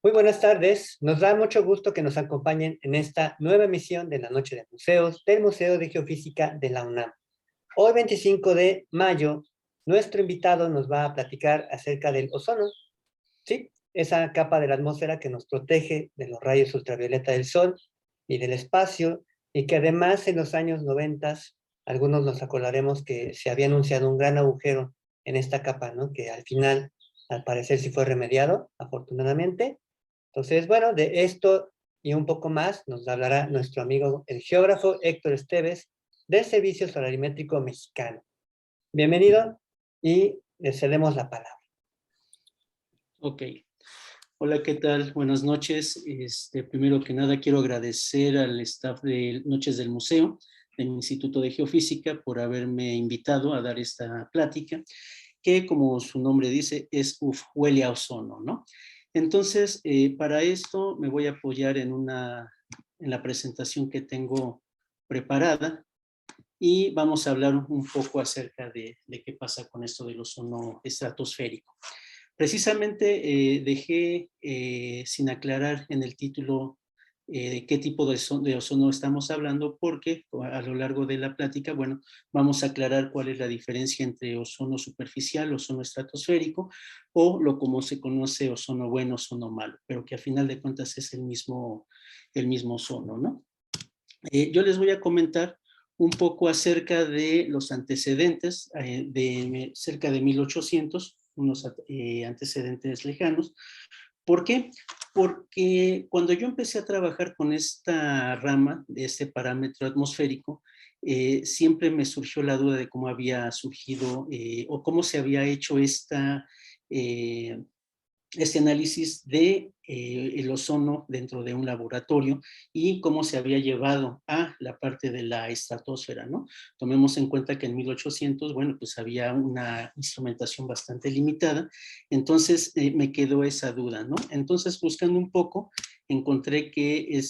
Muy buenas tardes. Nos da mucho gusto que nos acompañen en esta nueva emisión de la Noche de Museos del Museo de Geofísica de la UNAM. Hoy, 25 de mayo, nuestro invitado nos va a platicar acerca del ozono, ¿sí? Esa capa de la atmósfera que nos protege de los rayos ultravioleta del sol y del espacio, y que además en los años 90, algunos nos acordaremos que se había anunciado un gran agujero en esta capa, ¿no? Que al final, al parecer, sí fue remediado, afortunadamente. Entonces, bueno, de esto y un poco más nos hablará nuestro amigo, el geógrafo Héctor Esteves, del Servicio Solarimétrico Mexicano. Bienvenido y le cedemos la palabra. Ok. Hola, ¿qué tal? Buenas noches. Primero que nada, quiero agradecer al staff de Noches del Museo, del Instituto de Geofísica, por haberme invitado a dar esta plática, que como su nombre dice, huele a ozono, ¿no? Entonces, para esto me voy a apoyar en la presentación que tengo preparada y vamos a hablar un poco acerca de qué pasa con esto del ozono estratosférico. Precisamente dejé sin aclarar en el título de qué tipo de ozono estamos hablando, porque a lo largo de la plática, bueno, vamos a aclarar cuál es la diferencia entre ozono superficial, ozono estratosférico, o lo como se conoce ozono bueno, ozono malo, pero que a final de cuentas es el mismo ozono, ¿no? Yo les voy a comentar un poco acerca de los antecedentes de cerca de 1800, unos antecedentes lejanos. ¿Por qué? Porque cuando yo empecé a trabajar con esta rama, de este parámetro atmosférico, siempre me surgió la duda de cómo había surgido o cómo se había hecho este análisis de el ozono dentro de un laboratorio y cómo se había llevado a la parte de la estratosfera, ¿no? Tomemos en cuenta que en 1800, bueno, pues había una instrumentación bastante limitada, entonces me quedó esa duda, ¿no? Entonces, buscando un poco, encontré que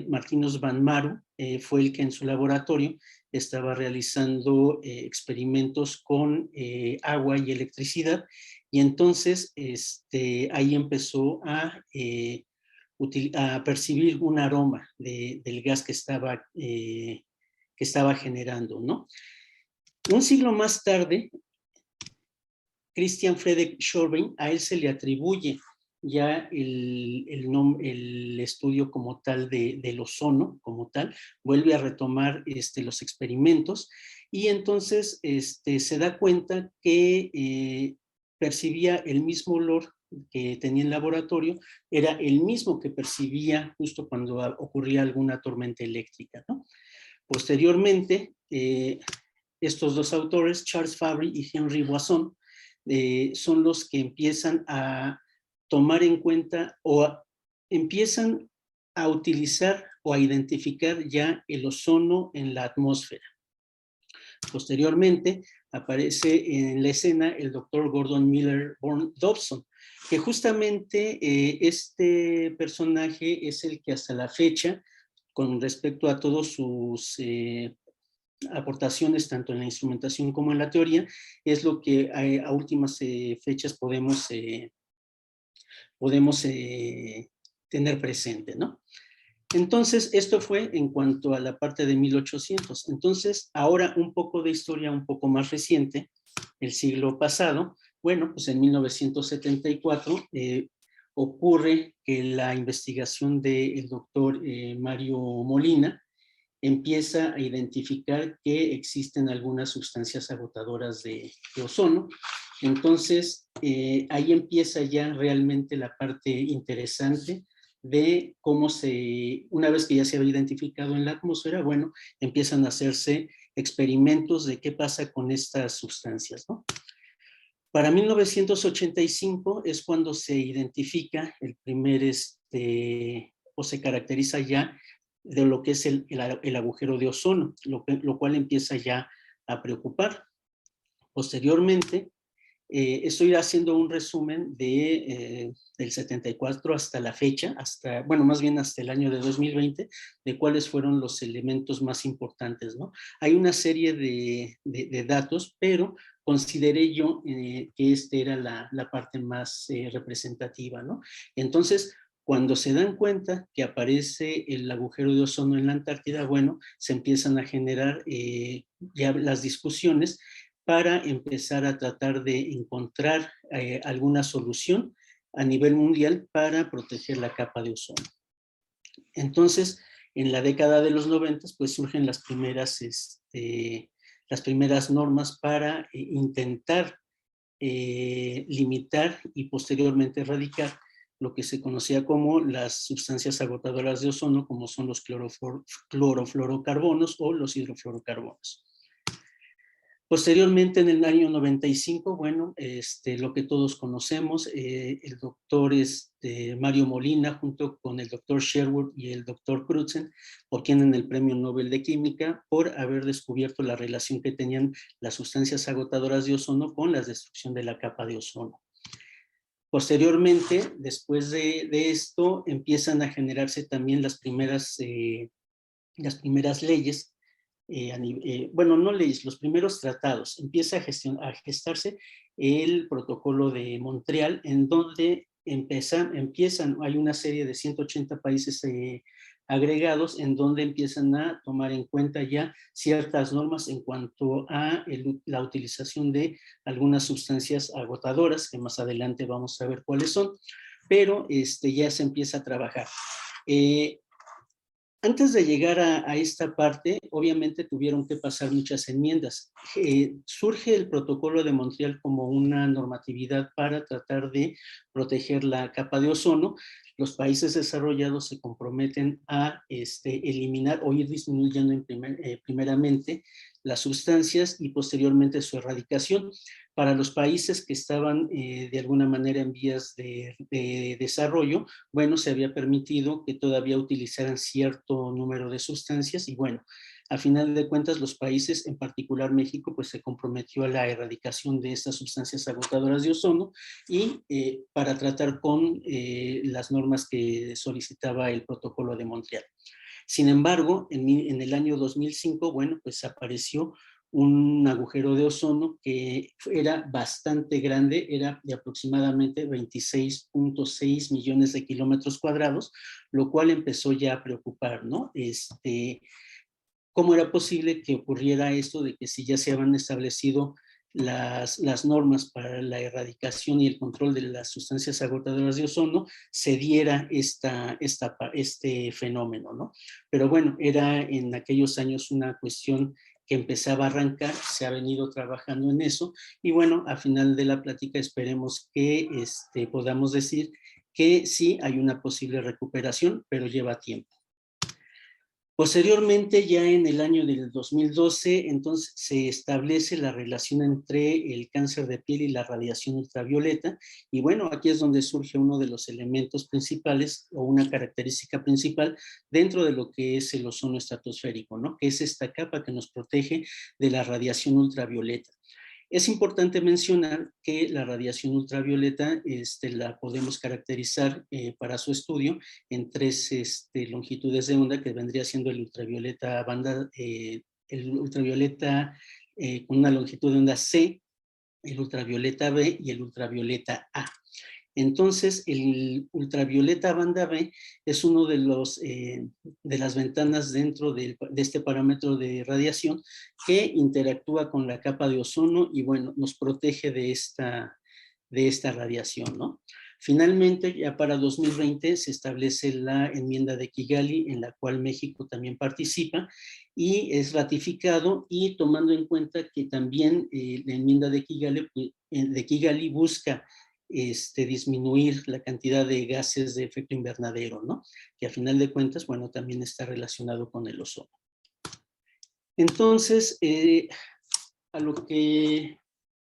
Martinus van Maru fue el que en su laboratorio estaba realizando experimentos con agua y electricidad, y entonces ahí empezó a percibir un aroma del gas que estaba generando, ¿no? Un siglo más tarde, Christian Friedrich Schörbein, a él se le atribuye ya el estudio como tal del ozono, como tal, vuelve a retomar los experimentos, y entonces se da cuenta que percibía el mismo olor que tenía en laboratorio, era el mismo que percibía justo cuando ocurría alguna tormenta eléctrica, ¿no? Posteriormente, estos dos autores, Charles Fabry y Henry Boisson, son los que empiezan a tomar en cuenta o empiezan a utilizar o a identificar ya el ozono en la atmósfera. Posteriormente aparece en la escena el doctor Gordon Miller Dobson, que justamente este personaje es el que hasta la fecha, con respecto a todos sus aportaciones tanto en la instrumentación como en la teoría, es lo que a últimas fechas podemos tener presente, ¿no? Entonces, esto fue en cuanto a la parte de 1800. Entonces, ahora un poco de historia un poco más reciente, el siglo pasado. Bueno, pues en 1974 ocurre que la investigación del doctor Mario Molina empieza a identificar que existen algunas sustancias agotadoras de ozono. Entonces, ahí empieza ya realmente la parte interesante de cómo una vez que ya se había identificado en la atmósfera, bueno, empiezan a hacerse experimentos de qué pasa con estas sustancias, ¿no? Para 1985 es cuando se identifica el primer, o se caracteriza ya de lo que es el agujero de ozono, lo cual empieza ya a preocupar. Posteriormente, estoy haciendo un resumen del 74 hasta la fecha, bueno, más bien hasta el año de 2020, de cuáles fueron los elementos más importantes, ¿no? Hay una serie de datos, pero consideré yo que esta era la parte más representativa, ¿no? Entonces, Cuando se dan cuenta que aparece el agujero de ozono en la Antártida, bueno, se empiezan a generar ya las discusiones para empezar a tratar de encontrar alguna solución a nivel mundial para proteger la capa de ozono. Entonces, en la década de los 90, pues surgen las primeras normas para intentar limitar y posteriormente erradicar lo que se conocía como las sustancias agotadoras de ozono, como son los clorofluorocarbonos o los hidrofluorocarbonos. Posteriormente, en el año 95, bueno, lo que todos conocemos, el doctor Mario Molina, junto con el doctor Sherwood y el doctor Crutzen, obtienen el Premio Nobel de Química por haber descubierto la relación que tenían las sustancias agotadoras de ozono con la destrucción de la capa de ozono. Posteriormente, después de esto, empiezan a generarse también las primeras leyes, bueno, no leyes, los primeros tratados. Empieza a gestarse el protocolo de Montreal, en donde hay una serie de 180 países agregados, en donde empiezan a tomar en cuenta ya ciertas normas en cuanto a la utilización de algunas sustancias agotadoras, que más adelante vamos a ver cuáles son, pero ya se empieza a trabajar. Antes de llegar a esta parte, obviamente tuvieron que pasar muchas enmiendas. Surge el protocolo de Montreal como una normatividad para tratar de proteger la capa de ozono. Los países desarrollados se comprometen a eliminar o ir disminuyendo primeramente las sustancias y posteriormente su erradicación. Para los países que estaban de alguna manera en vías de desarrollo, bueno, se había permitido que todavía utilizaran cierto número de sustancias y bueno, a final de cuentas los países, en particular México, pues se comprometió a la erradicación de estas sustancias agotadoras de ozono y para tratar con las normas que solicitaba el protocolo de Montreal. Sin embargo, en el año 2005, bueno, pues apareció un agujero de ozono que era bastante grande, era de aproximadamente 26.6 millones de kilómetros cuadrados, lo cual empezó ya a preocupar, ¿no? ¿Cómo era posible que ocurriera esto de que si ya se habían establecido las normas para la erradicación y el control de las sustancias agotadoras de ozono, se diera este fenómeno, ¿no? Pero bueno, era en aquellos años una cuestión que empezaba a arrancar, se ha venido trabajando en eso, y bueno, a final de la plática esperemos que podamos decir que sí hay una posible recuperación, pero lleva tiempo. Posteriormente, ya en el año del 2012, entonces se establece la relación entre el cáncer de piel y la radiación ultravioleta. Y bueno, aquí es donde surge uno de los elementos principales o una característica principal dentro de lo que es el ozono estratosférico, ¿no? Que es esta capa que nos protege de la radiación ultravioleta. Es importante mencionar que la radiación ultravioleta la podemos caracterizar para su estudio en tres longitudes de onda, que vendría siendo el ultravioleta con una longitud de onda C, el ultravioleta B y el ultravioleta A. Entonces, el ultravioleta banda B es uno de las ventanas dentro de este parámetro de radiación que interactúa con la capa de ozono y, bueno, nos protege de esta radiación, ¿no? Finalmente, ya para 2020 se establece la enmienda de Kigali, en la cual México también participa y es ratificado, y tomando en cuenta que también la enmienda de Kigali busca disminuir la cantidad de gases de efecto invernadero, ¿no? Que a final de cuentas, bueno, también está relacionado con el ozono. Entonces,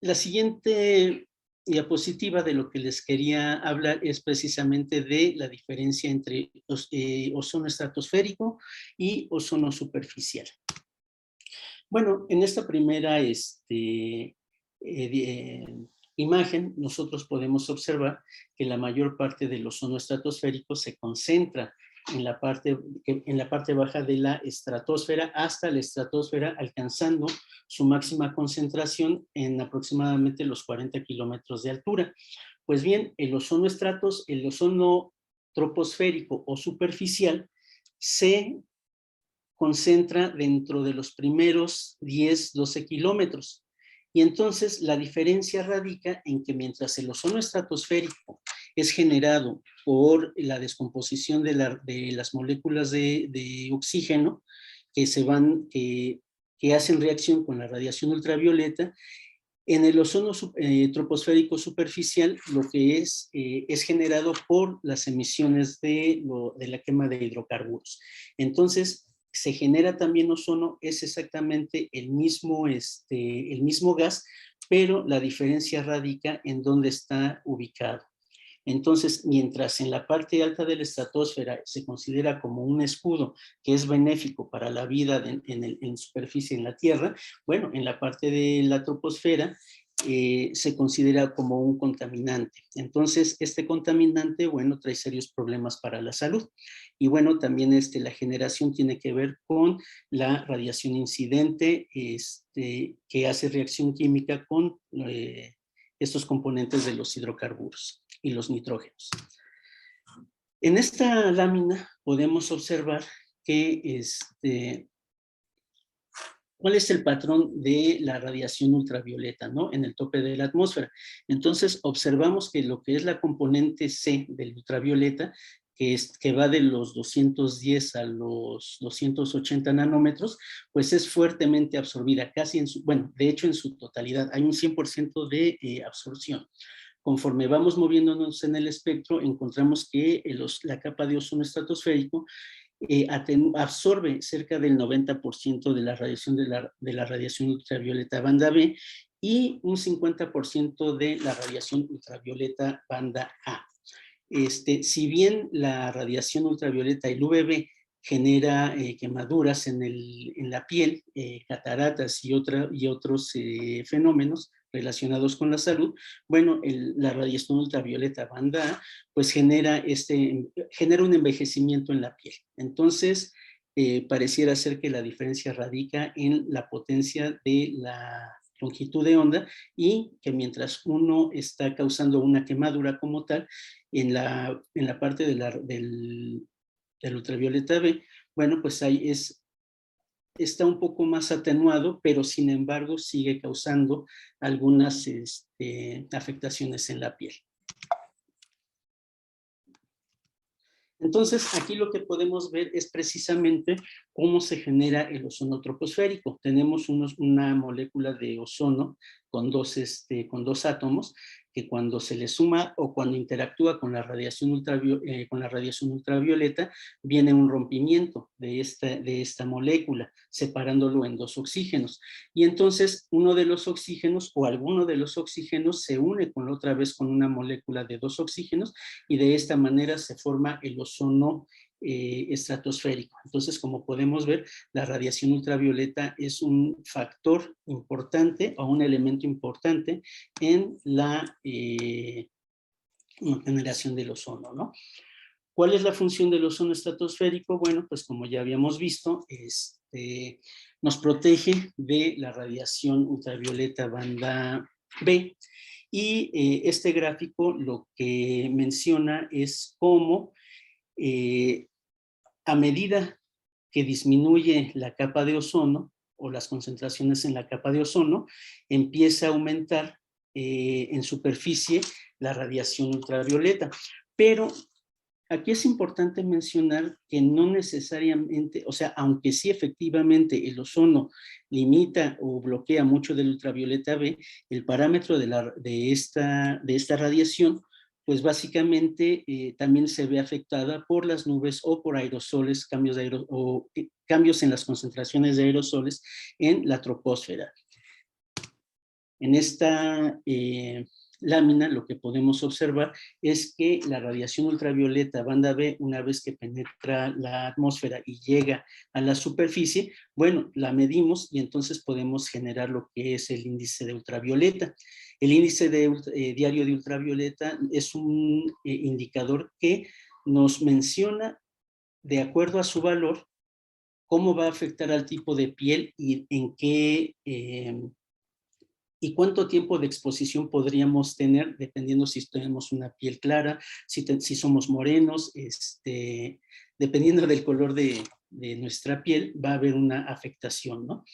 la siguiente diapositiva de lo que les quería hablar es precisamente de la diferencia entre ozono estratosférico y ozono superficial. Bueno, en esta primera imagen, nosotros podemos observar que la mayor parte del ozono estratosférico se concentra en la parte baja de la estratosfera hasta la estratosfera, alcanzando su máxima concentración en aproximadamente los 40 kilómetros de altura. Pues bien, el ozono troposférico o superficial se concentra dentro de los primeros 10, 12 kilómetros. Y entonces la diferencia radica en que mientras el ozono estratosférico es generado por la descomposición de las moléculas de oxígeno que hacen reacción con la radiación ultravioleta, en el ozono troposférico superficial lo que es generado por las emisiones de la quema de hidrocarburos. Entonces, se genera también ozono, es exactamente el mismo gas, pero la diferencia radica en dónde está ubicado. Entonces, mientras en la parte alta de la estratosfera se considera como un escudo que es benéfico para la vida en superficie en la Tierra, bueno, en la parte de la troposfera se considera como un contaminante. Entonces, este contaminante, bueno, trae serios problemas para la salud. Y bueno, también la generación tiene que ver con la radiación incidente que hace reacción química con estos componentes de los hidrocarburos y los nitrógenos. En esta lámina podemos observar que cuál es el patrón de la radiación ultravioleta, ¿no? En el tope de la atmósfera. Entonces, observamos que lo que es la componente C del ultravioleta, que va de los 210 a los 280 nanómetros, pues es fuertemente absorbida, casi de hecho en su totalidad, hay un 100% de absorción. Conforme vamos moviéndonos en el espectro, encontramos que la capa de ozono estratosférico absorbe cerca del 90% de la radiación de la radiación ultravioleta banda B y un 50% de la radiación ultravioleta banda A. Si bien la radiación ultravioleta, el UVB, genera quemaduras en la piel, cataratas y otros fenómenos relacionados con la salud, bueno, la radiación ultravioleta banda A, pues genera un envejecimiento en la piel. Entonces, pareciera ser que la diferencia radica en la potencia de la longitud de onda y que mientras uno está causando una quemadura como tal, en la parte del ultravioleta B, bueno, pues ahí está un poco más atenuado, pero sin embargo sigue causando algunas afectaciones en la piel. Entonces, aquí lo que podemos ver es precisamente cómo se genera el ozono troposférico. Tenemos una molécula de ozono con dos átomos que cuando se le suma o cuando interactúa con la radiación ultravioleta, viene un rompimiento de esta molécula, separándolo en dos oxígenos. Y entonces uno de los oxígenos o alguno de los oxígenos se une otra vez con una molécula de dos oxígenos y de esta manera se forma el ozono estratosférico. Entonces, como podemos ver, la radiación ultravioleta es un factor importante o un elemento importante en la generación del ozono, ¿no? ¿Cuál es la función del ozono estratosférico? Bueno, pues como ya habíamos visto, nos protege de la radiación ultravioleta banda B. Y este gráfico lo que menciona es cómo a medida que disminuye la capa de ozono o las concentraciones en la capa de ozono, empieza a aumentar en superficie la radiación ultravioleta. Pero aquí es importante mencionar que no necesariamente, o sea, aunque sí efectivamente el ozono limita o bloquea mucho del ultravioleta B, el parámetro de esta radiación, pues básicamente también se ve afectada por las nubes o por aerosoles, cambios en las concentraciones de aerosoles en la troposfera. En esta lámina lo que podemos observar es que la radiación ultravioleta banda B, una vez que penetra la atmósfera y llega a la superficie, bueno, la medimos y entonces podemos generar lo que es el índice de ultravioleta. El índice diario de ultravioleta es un indicador que nos menciona, de acuerdo a su valor, cómo va a afectar al tipo de piel y en qué ¿Y cuánto tiempo de exposición podríamos tener, dependiendo si tenemos una piel clara, si somos morenos, dependiendo del color de nuestra piel, va a haber una afectación, ¿no?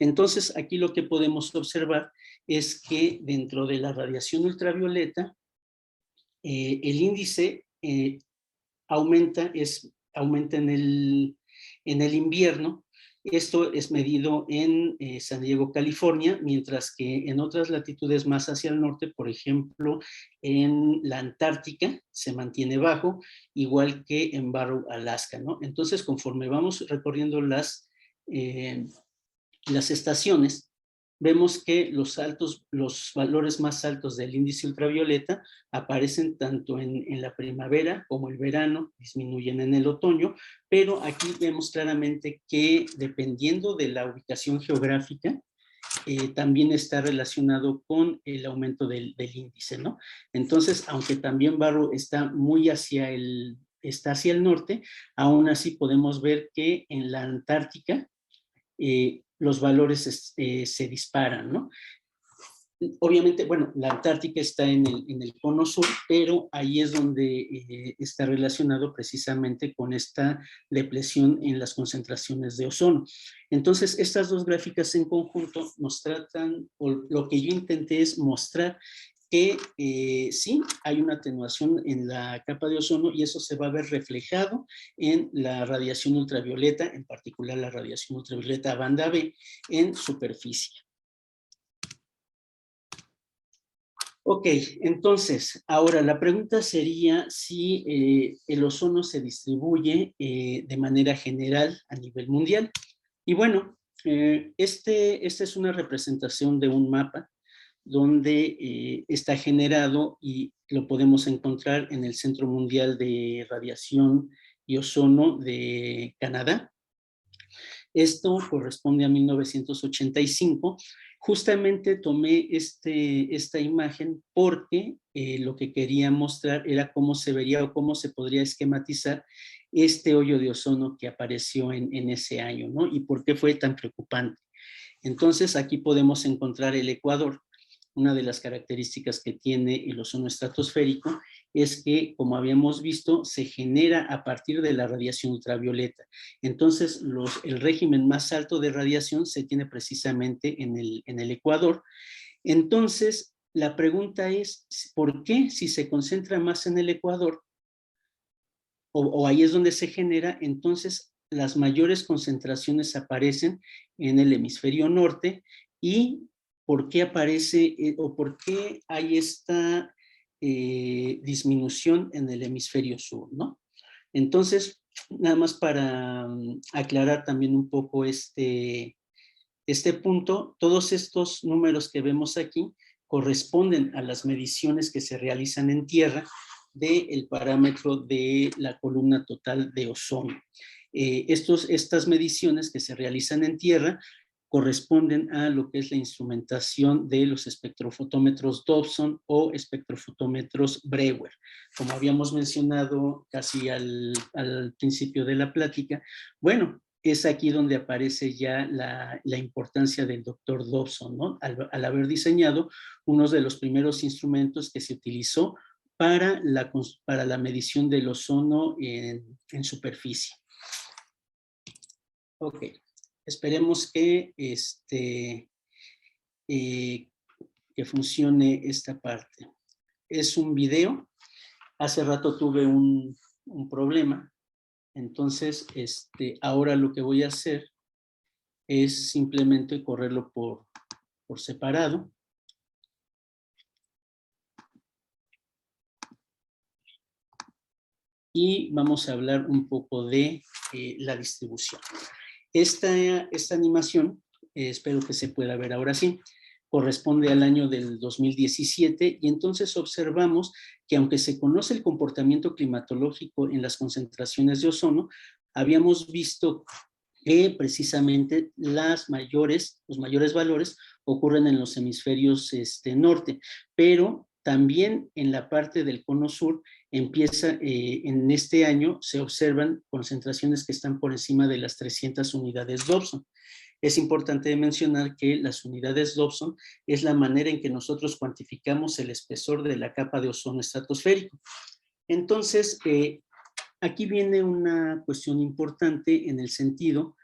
Entonces, aquí lo que podemos observar es que dentro de la radiación ultravioleta, el índice aumenta en el invierno. Esto es medido en San Diego, California, mientras que en otras latitudes más hacia el norte, por ejemplo, en la Antártica, se mantiene bajo, igual que en Barrow, Alaska, ¿no? Entonces, conforme vamos recorriendo las estaciones, vemos que los valores más altos del índice ultravioleta aparecen tanto en la primavera como el verano, disminuyen en el otoño, pero aquí vemos claramente que dependiendo de la ubicación geográfica, también está relacionado con el aumento del índice, ¿no? Entonces, aunque también Barrow está hacia el norte, aún así podemos ver que en la Antártica, los valores se disparan, ¿no? Obviamente, bueno, la Antártica está en el cono sur, pero ahí es donde está relacionado precisamente con esta depresión en las concentraciones de ozono. Entonces, estas dos gráficas en conjunto nos tratan, o lo que yo intenté es mostrar que sí, hay una atenuación en la capa de ozono y eso se va a ver reflejado en la radiación ultravioleta, en particular la radiación ultravioleta banda B en superficie. Ok, entonces, ahora la pregunta sería si el ozono se distribuye de manera general a nivel mundial. Y bueno, esta es una representación de un mapa donde está generado y lo podemos encontrar en el Centro Mundial de Radiación y Ozono de Canadá. Esto corresponde a 1985. Justamente tomé esta imagen porque lo que quería mostrar era cómo se vería o cómo se podría esquematizar este hoyo de ozono que apareció en ese año, ¿no? Y por qué fue tan preocupante. Entonces, aquí podemos encontrar el Ecuador. Una de las características que tiene el ozono estratosférico es que, como habíamos visto, se genera a partir de la radiación ultravioleta. Entonces, el régimen más alto de radiación se tiene precisamente en el Ecuador. Entonces, la pregunta es, ¿por qué si se concentra más en el Ecuador, o ahí es donde se genera, entonces las mayores concentraciones aparecen en el hemisferio norte? ¿Y por qué aparece o por qué hay esta disminución en el hemisferio sur, ¿no? Entonces, nada más para aclarar también un poco este punto, todos estos números que vemos aquí corresponden a las mediciones que se realizan en tierra del parámetro de la columna total de ozono. Estas mediciones que se realizan en tierra corresponden a lo que es la instrumentación de los espectrofotómetros Dobson o espectrofotómetros Breuer. Como habíamos mencionado casi al principio de la plática, bueno, es aquí donde aparece ya la importancia del doctor Dobson, ¿no? Al haber diseñado uno de los primeros instrumentos que se utilizó para la medición del ozono en superficie. Ok, esperemos que funcione esta parte. Es un video. Hace rato tuve un problema. Entonces, ahora lo que voy a hacer es simplemente correrlo por separado. Y vamos a hablar un poco de la distribución. Esta animación, espero que se pueda ver ahora sí, corresponde al año del 2017 y entonces observamos que aunque se conoce el comportamiento climatológico en las concentraciones de ozono, habíamos visto que precisamente los mayores valores ocurren en los hemisferios norte, pero también en la parte del cono sur empieza, en este año se observan concentraciones que están por encima de las 300 unidades Dobson. Es importante mencionar que las unidades Dobson es la manera en que nosotros cuantificamos el espesor de la capa de ozono estratosférico. Entonces, aquí viene una cuestión importante en el sentido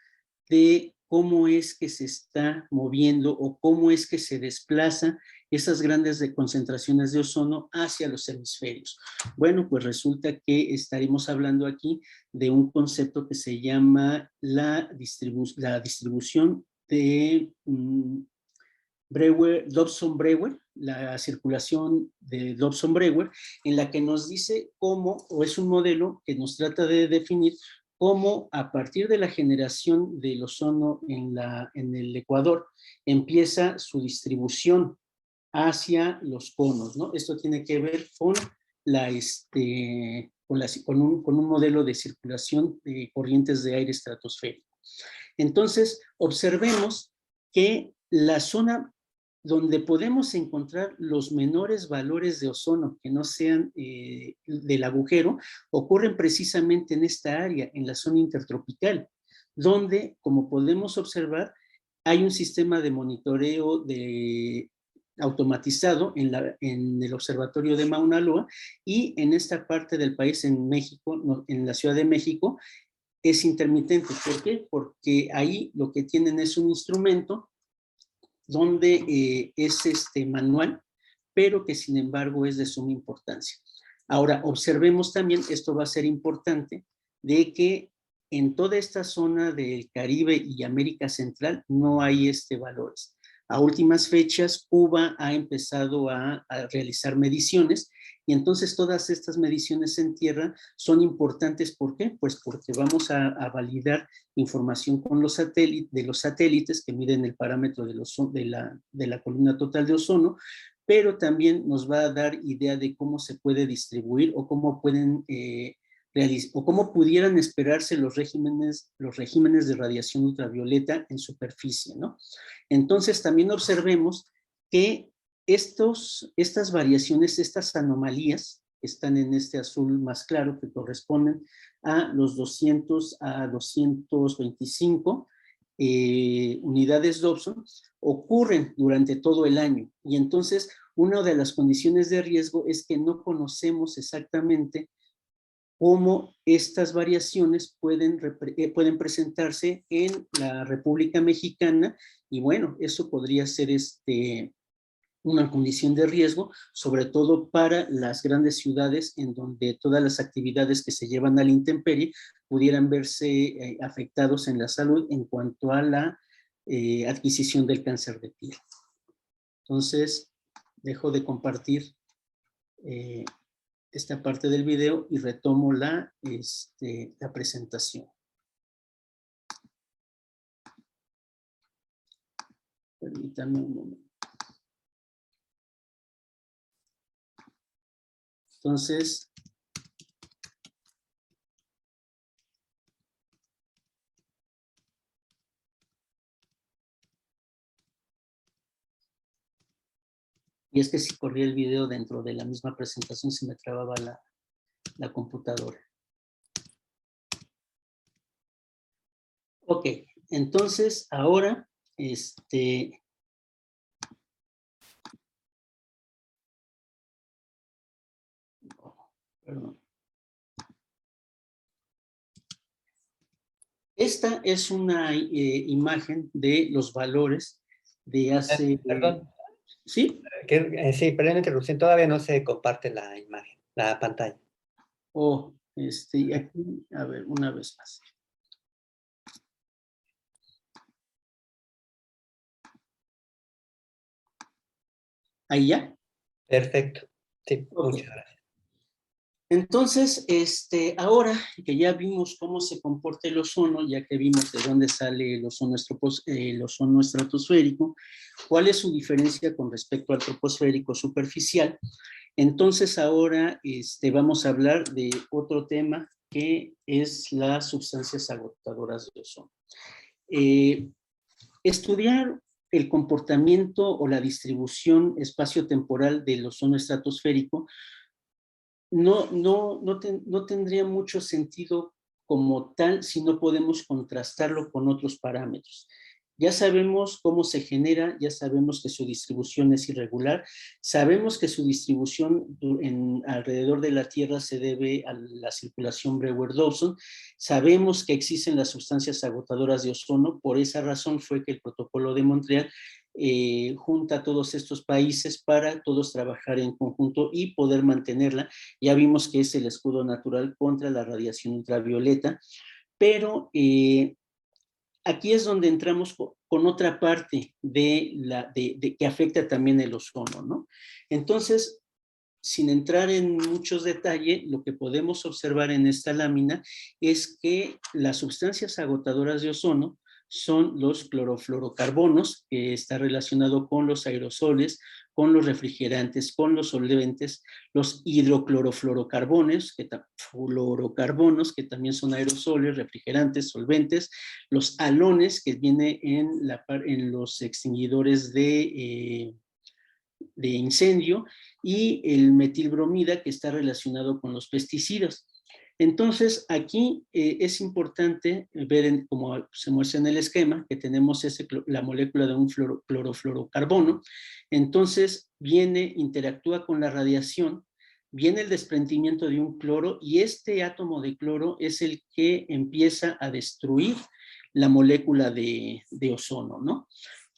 de cómo es que se está moviendo o cómo es que se desplaza esas grandes concentraciones de ozono hacia los hemisferios. Bueno, pues resulta que estaremos hablando aquí de un concepto que se llama la distribución de Dobson-Breuer, la circulación de Dobson-Breuer, en la que nos dice cómo, o es un modelo que nos trata de definir cómo a partir de la generación del ozono en el Ecuador empieza su distribución hacia los conos, ¿no? Esto tiene que ver con, con un modelo de circulación de corrientes de aire estratosférico. Entonces, observemos que la zona donde podemos encontrar los menores valores de ozono que no sean del agujero, ocurren precisamente en esta área, en la zona intertropical, donde, como podemos observar, hay un sistema de monitoreo automatizado en el observatorio de Mauna Loa, y en esta parte del país, en México, en la Ciudad de México, es intermitente. ¿Por qué? Porque ahí lo que tienen es un instrumento donde es manual, pero que sin embargo es de suma importancia. Ahora, observemos también, esto va a ser importante, de que en toda esta zona del Caribe y América Central no hay valores. A últimas fechas, Cuba ha empezado a realizar mediciones, y entonces todas estas mediciones en tierra son importantes. ¿Por qué? Pues porque vamos a validar información con los satélites que miden el parámetro de la columna total de ozono, pero también nos va a dar idea de cómo se puede distribuir o cómo pueden o cómo pudieran esperarse los regímenes de radiación ultravioleta en superficie, ¿no? Entonces también observemos que estas variaciones, estas anomalías que están en este azul más claro, que corresponden a los 200 a 225 unidades Dobson, ocurren durante todo el año. Y entonces, una de las condiciones de riesgo es que no conocemos exactamente cómo estas variaciones pueden presentarse en la República Mexicana, y bueno, eso podría ser una condición de riesgo, sobre todo para las grandes ciudades en donde todas las actividades que se llevan a la intemperie pudieran verse afectados en la salud en cuanto a la adquisición del cáncer de piel. Entonces, dejo de compartir esta parte del video y retomo la presentación. Permítanme un momento. Entonces, y es que si corría el video dentro de la misma presentación se me trababa la computadora. Ok, entonces ahora, perdón. Esta es una imagen de los valores de hace... Perdón. ¿Sí? Sí, perdón la interrupción, todavía no se comparte la imagen, la pantalla. Oh, aquí, a ver, una vez más. ¿Ahí ya? Perfecto. Sí, Okay. muchas gracias. Entonces, ahora que ya vimos cómo se comporta el ozono, ya que vimos de dónde sale el ozono estratosférico, cuál es su diferencia con respecto al troposférico superficial, entonces ahora vamos a hablar de otro tema que es las sustancias agotadoras de ozono. Estudiar el comportamiento o la distribución espaciotemporal del ozono estratosférico no tendría mucho sentido como tal si no podemos contrastarlo con otros parámetros. Ya sabemos cómo se genera, ya sabemos que su distribución es irregular, sabemos que su distribución alrededor de la Tierra se debe a la circulación Brewer-Dawson, sabemos que existen las sustancias agotadoras de ozono, por esa razón fue que el Protocolo de Montreal junta a todos estos países para todos trabajar en conjunto y poder mantenerla. Ya vimos que es el escudo natural contra la radiación ultravioleta, pero aquí es donde entramos con otra parte de que afecta también el ozono, ¿no? Entonces, sin entrar en muchos detalles, lo que podemos observar en esta lámina es que las sustancias agotadoras de ozono son los clorofluorocarbonos, que está relacionado con los aerosoles, con los refrigerantes, con los solventes, los hidroclorofluorocarbones, fluorocarbonos, que también son aerosoles, refrigerantes, solventes, los halones, que viene en los extinguidores de incendio, y el metilbromida, que está relacionado con los pesticidas. Entonces, aquí es importante ver, como se muestra en el esquema, que tenemos la molécula de un clorofluorocarbono. Entonces, interactúa con la radiación, viene el desprendimiento de un cloro, y este átomo de cloro es el que empieza a destruir la molécula de ozono, ¿no?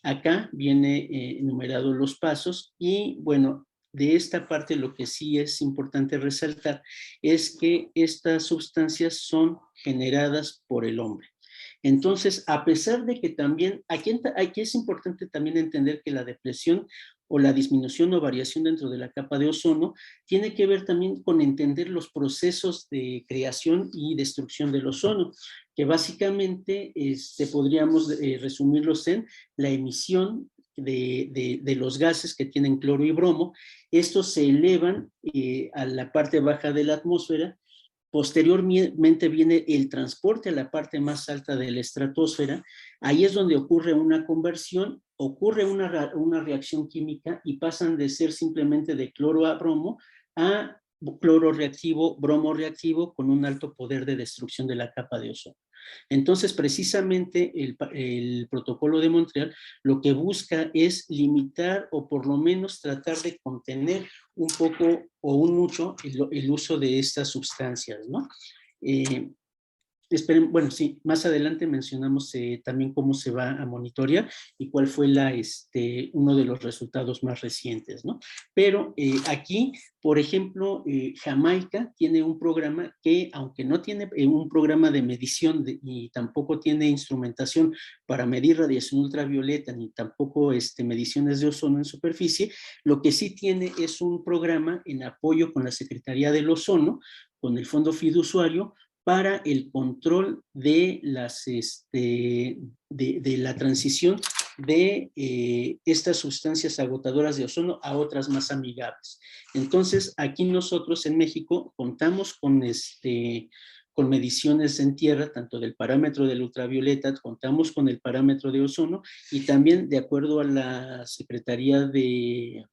Acá viene enumerados los pasos y bueno, de esta parte lo que sí es importante resaltar es que estas sustancias son generadas por el hombre. Entonces, a pesar de que también, aquí es importante también entender que la depresión o la disminución o variación dentro de la capa de ozono tiene que ver también con entender los procesos de creación y destrucción del ozono, que básicamente podríamos resumirlos en la emisión de los gases que tienen cloro y bromo. Estos se elevan a la parte baja de la atmósfera. Posteriormente viene el transporte a la parte más alta de la estratosfera. Ahí es donde ocurre una conversión, ocurre una reacción química y pasan de ser simplemente de cloro a bromo a cloro reactivo, bromo reactivo, con un alto poder de destrucción de la capa de ozono. Entonces, precisamente el Protocolo de Montreal lo que busca es limitar o por lo menos tratar de contener un poco o un mucho el uso de estas sustancias, ¿no? Bueno, sí, más adelante mencionamos también cómo se va a monitorear y cuál fue uno de los resultados más recientes, ¿no? Pero aquí, por ejemplo, Jamaica tiene un programa que, aunque no tiene un programa de medición y tampoco tiene instrumentación para medir radiación ultravioleta, ni tampoco mediciones de ozono en superficie, lo que sí tiene es un programa en apoyo con la Secretaría del Ozono, con el Fondo Fiduciario, para el control de la transición de estas sustancias agotadoras de ozono a otras más amigables. Entonces, aquí nosotros en México contamos con mediciones en tierra, tanto del parámetro del ultravioleta, contamos con el parámetro de ozono, y también de acuerdo a la Secretaría de...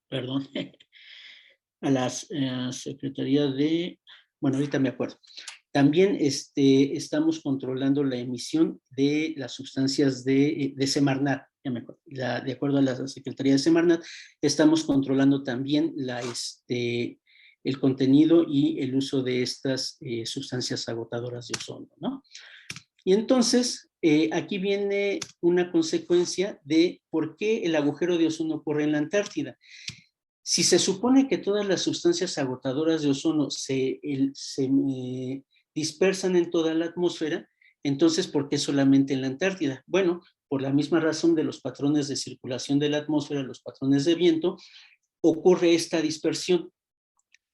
Perdón, a la Secretaría de... Bueno, ahorita me acuerdo. También estamos controlando la emisión de las sustancias de Semarnat, ya me acuerdo. De acuerdo a la Secretaría de Semarnat, estamos controlando también el contenido y el uso de estas sustancias agotadoras de ozono, ¿no? Y entonces, aquí viene una consecuencia de por qué el agujero de ozono ocurre en la Antártida. Si se supone que todas las sustancias agotadoras de ozono se dispersan en toda la atmósfera, entonces, ¿por qué solamente en la Antártida? Bueno, por la misma razón de los patrones de circulación de la atmósfera, los patrones de viento, ocurre esta dispersión,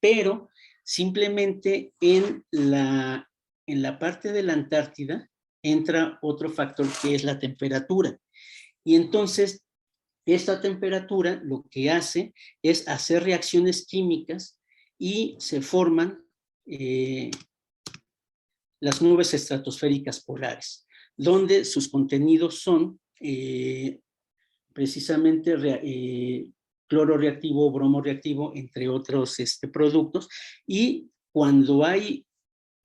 pero simplemente en la parte de la Antártida entra otro factor, que es la temperatura. Y entonces, esta temperatura lo que hace es hacer reacciones químicas y se forman las nubes estratosféricas polares, donde sus contenidos son precisamente cloro reactivo, bromo reactivo, entre otros productos, y cuando hay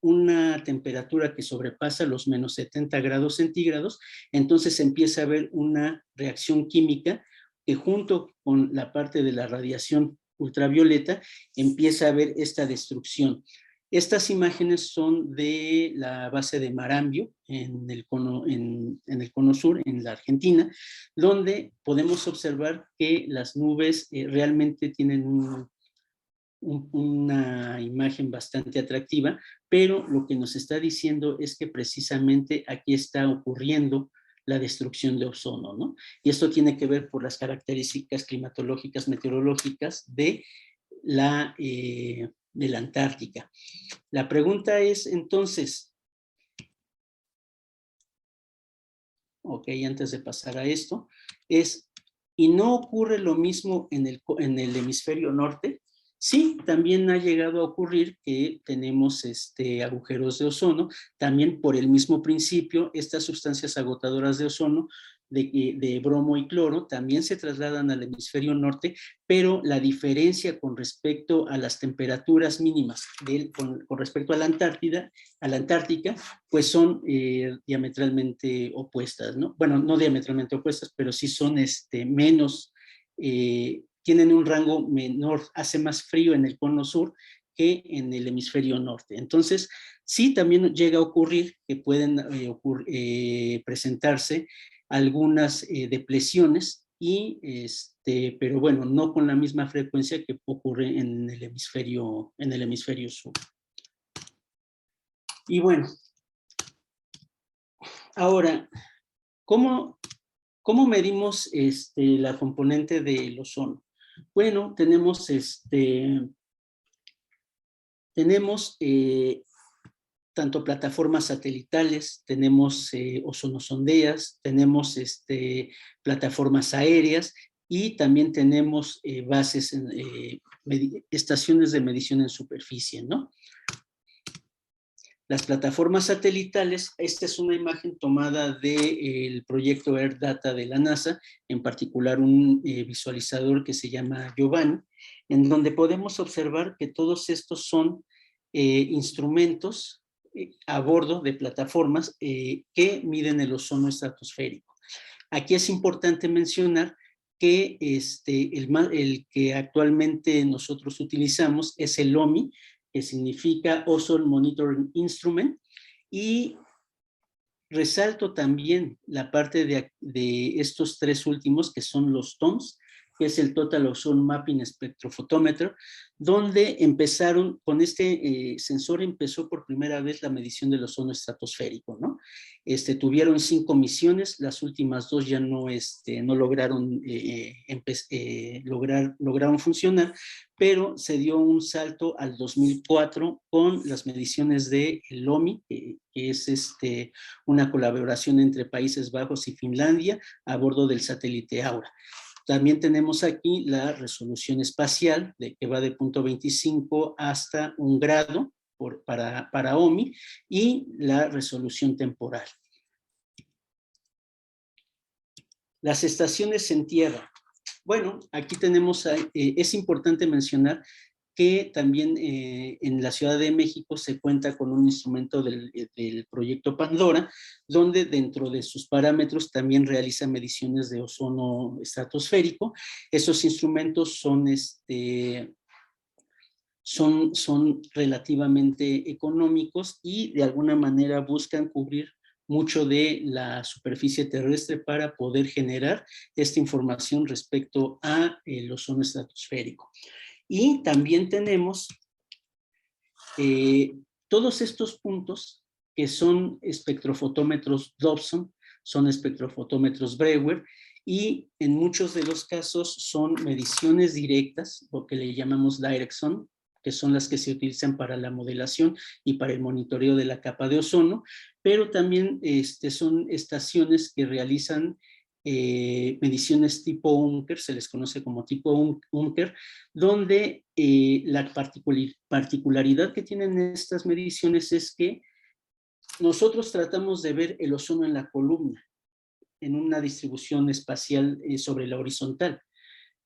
una temperatura que sobrepasa los menos 70 grados centígrados, entonces empieza a haber una reacción química que junto con la parte de la radiación ultravioleta empieza a haber esta destrucción. Estas imágenes son de la base de Marambio en el cono sur, en la Argentina, donde podemos observar que las nubes realmente tienen una imagen bastante atractiva, pero lo que nos está diciendo es que precisamente aquí está ocurriendo la destrucción de ozono, ¿no? Y esto tiene que ver por las características climatológicas, meteorológicas de la Antártica. La pregunta es entonces, ok, antes de pasar a esto, ¿y no ocurre lo mismo en el hemisferio norte? Sí, también ha llegado a ocurrir que tenemos agujeros de ozono, también por el mismo principio, estas sustancias agotadoras de ozono, de bromo y cloro, también se trasladan al hemisferio norte, pero la diferencia con respecto a las temperaturas mínimas con respecto a la Antártica, pues son diametralmente opuestas, ¿no? Bueno, no diametralmente opuestas, pero sí son menos, tienen un rango menor, hace más frío en el cono sur que en el hemisferio norte. Entonces, sí también llega a ocurrir que pueden presentarse algunas depresiones, pero bueno, no con la misma frecuencia que ocurre en el hemisferio sur. Y bueno, ahora, ¿cómo medimos la componente del ozono? Bueno, tenemos tanto plataformas satelitales, tenemos ozonosondeas, tenemos plataformas aéreas y también tenemos estaciones de medición en superficie, ¿no? Las plataformas satelitales, esta es una imagen tomada del proyecto Earth Data de la NASA, en particular un visualizador que se llama Giovanni, en donde podemos observar que todos estos son instrumentos a bordo de plataformas que miden el ozono estratosférico. Aquí es importante mencionar que el que actualmente nosotros utilizamos es el OMI, que significa Ozone Monitoring Instrument, y resalto también la parte de estos tres últimos, que son los TOMS, que es el Total Ozone Mapping Spectrophotometer, donde empezaron, con sensor empezó por primera vez la medición del ozono estratosférico, ¿no? Tuvieron 5 misiones, las últimas 2 ya no lograron, lograron funcionar, pero se dio un salto al 2004 con las mediciones del OMI, que es una colaboración entre Países Bajos y Finlandia a bordo del satélite Aura. También tenemos aquí la resolución espacial, que va de 0.25 hasta 1 grado para OMI, y la resolución temporal. Las estaciones en tierra. Bueno, aquí tenemos, es importante mencionar que también en la Ciudad de México se cuenta con un instrumento del proyecto Pandora, donde dentro de sus parámetros también realiza mediciones de ozono estratosférico. Esos instrumentos son relativamente económicos y de alguna manera buscan cubrir mucho de la superficie terrestre para poder generar esta información respecto a el ozono estratosférico. Y también tenemos todos estos puntos que son espectrofotómetros Dobson, son espectrofotómetros Breuer, y en muchos de los casos son mediciones directas, lo que le llamamos direct zone, que son las que se utilizan para la modelación y para el monitoreo de la capa de ozono, pero también son estaciones que realizan mediciones tipo Unker, se les conoce como tipo Unker, donde la particularidad que tienen estas mediciones es que nosotros tratamos de ver el ozono en la columna, en una distribución espacial sobre la horizontal,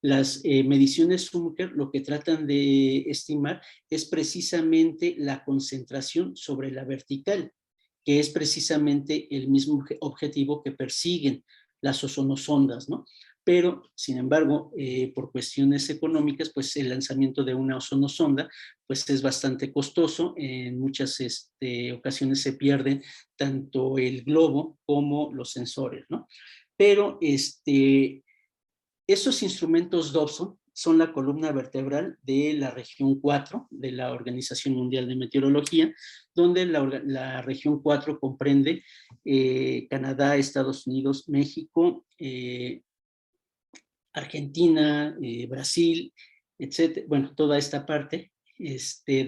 Las mediciones Unker lo que tratan de estimar es precisamente la concentración sobre la vertical, que es precisamente el mismo objetivo que persiguen las ozonosondas, ¿no? Pero, sin embargo, por cuestiones económicas, pues el lanzamiento de una ozonosonda pues es bastante costoso. En muchas ocasiones se pierden tanto el globo como los sensores, ¿no? Pero esos instrumentos Dobson son la columna vertebral de la región 4 de la Organización Mundial de Meteorología, donde la región 4 comprende Canadá, Estados Unidos, México, Argentina, Brasil, etcétera. Bueno, toda esta parte,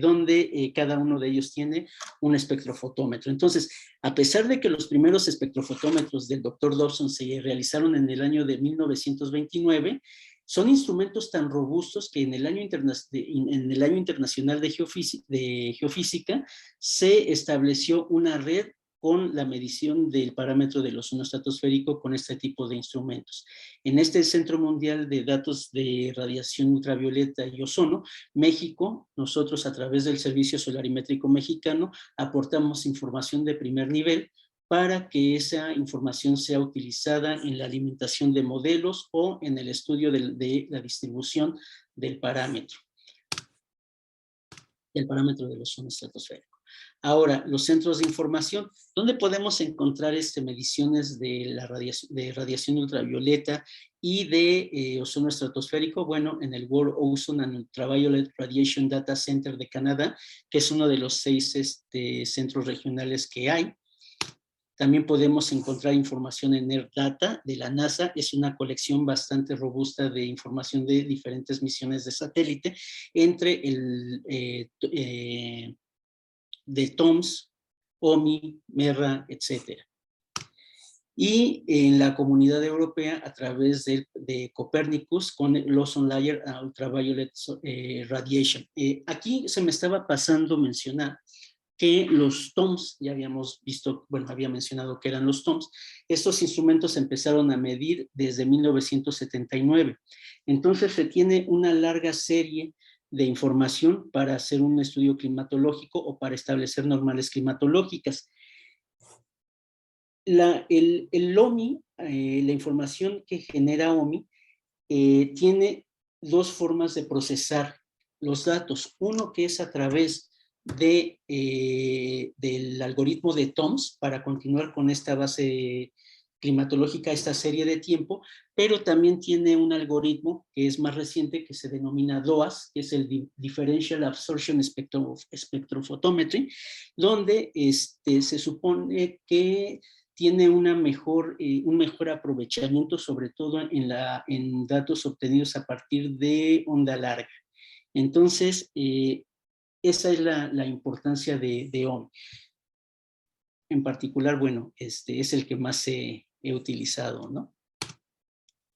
donde cada uno de ellos tiene un espectrofotómetro. Entonces, a pesar de que los primeros espectrofotómetros del Dr. Dobson se realizaron en el año de 1929, son instrumentos tan robustos que en el año internacional de geofísica se estableció una red con la medición del parámetro del ozono estratosférico con este tipo de instrumentos. En este Centro Mundial de Datos de Radiación Ultravioleta y Ozono, México, nosotros a través del Servicio Solarimétrico Mexicano, aportamos información de primer nivel para que esa información sea utilizada en la alimentación de modelos o en el estudio de la distribución del parámetro del ozono estratosférico. Ahora, los centros de información, ¿dónde podemos encontrar mediciones de radiación ultravioleta y de ozono estratosférico? Bueno, en el World Ozone and Ultraviolet Radiation Data Center de Canadá, que es uno de los 6 centros regionales que hay. También podemos encontrar información en EarthData de la NASA. Es una colección bastante robusta de información de diferentes misiones de satélite, entre de TOMS, OMI, MERRA, etc. Y en la comunidad europea a través de Copernicus con el Ozone Layer Ultraviolet Radiation. Aquí se me estaba pasando mencionar que los TOMS, ya habíamos visto, bueno, había mencionado que eran los TOMS, estos instrumentos empezaron a medir desde 1979. Entonces se tiene una larga serie de información para hacer un estudio climatológico o para establecer normales climatológicas. El OMI, la información que genera OMI, tiene dos formas de procesar los datos. Uno que es a través del algoritmo de TOMS para continuar con esta base climatológica, esta serie de tiempo, pero también tiene un algoritmo que es más reciente que se denomina DOAS, que es el Differential Absorption Spectrophotometry, donde se supone que tiene un mejor aprovechamiento, sobre todo en datos obtenidos a partir de onda larga. Entonces, esa es la importancia de OMI. En particular, bueno, es el que más he utilizado, ¿no?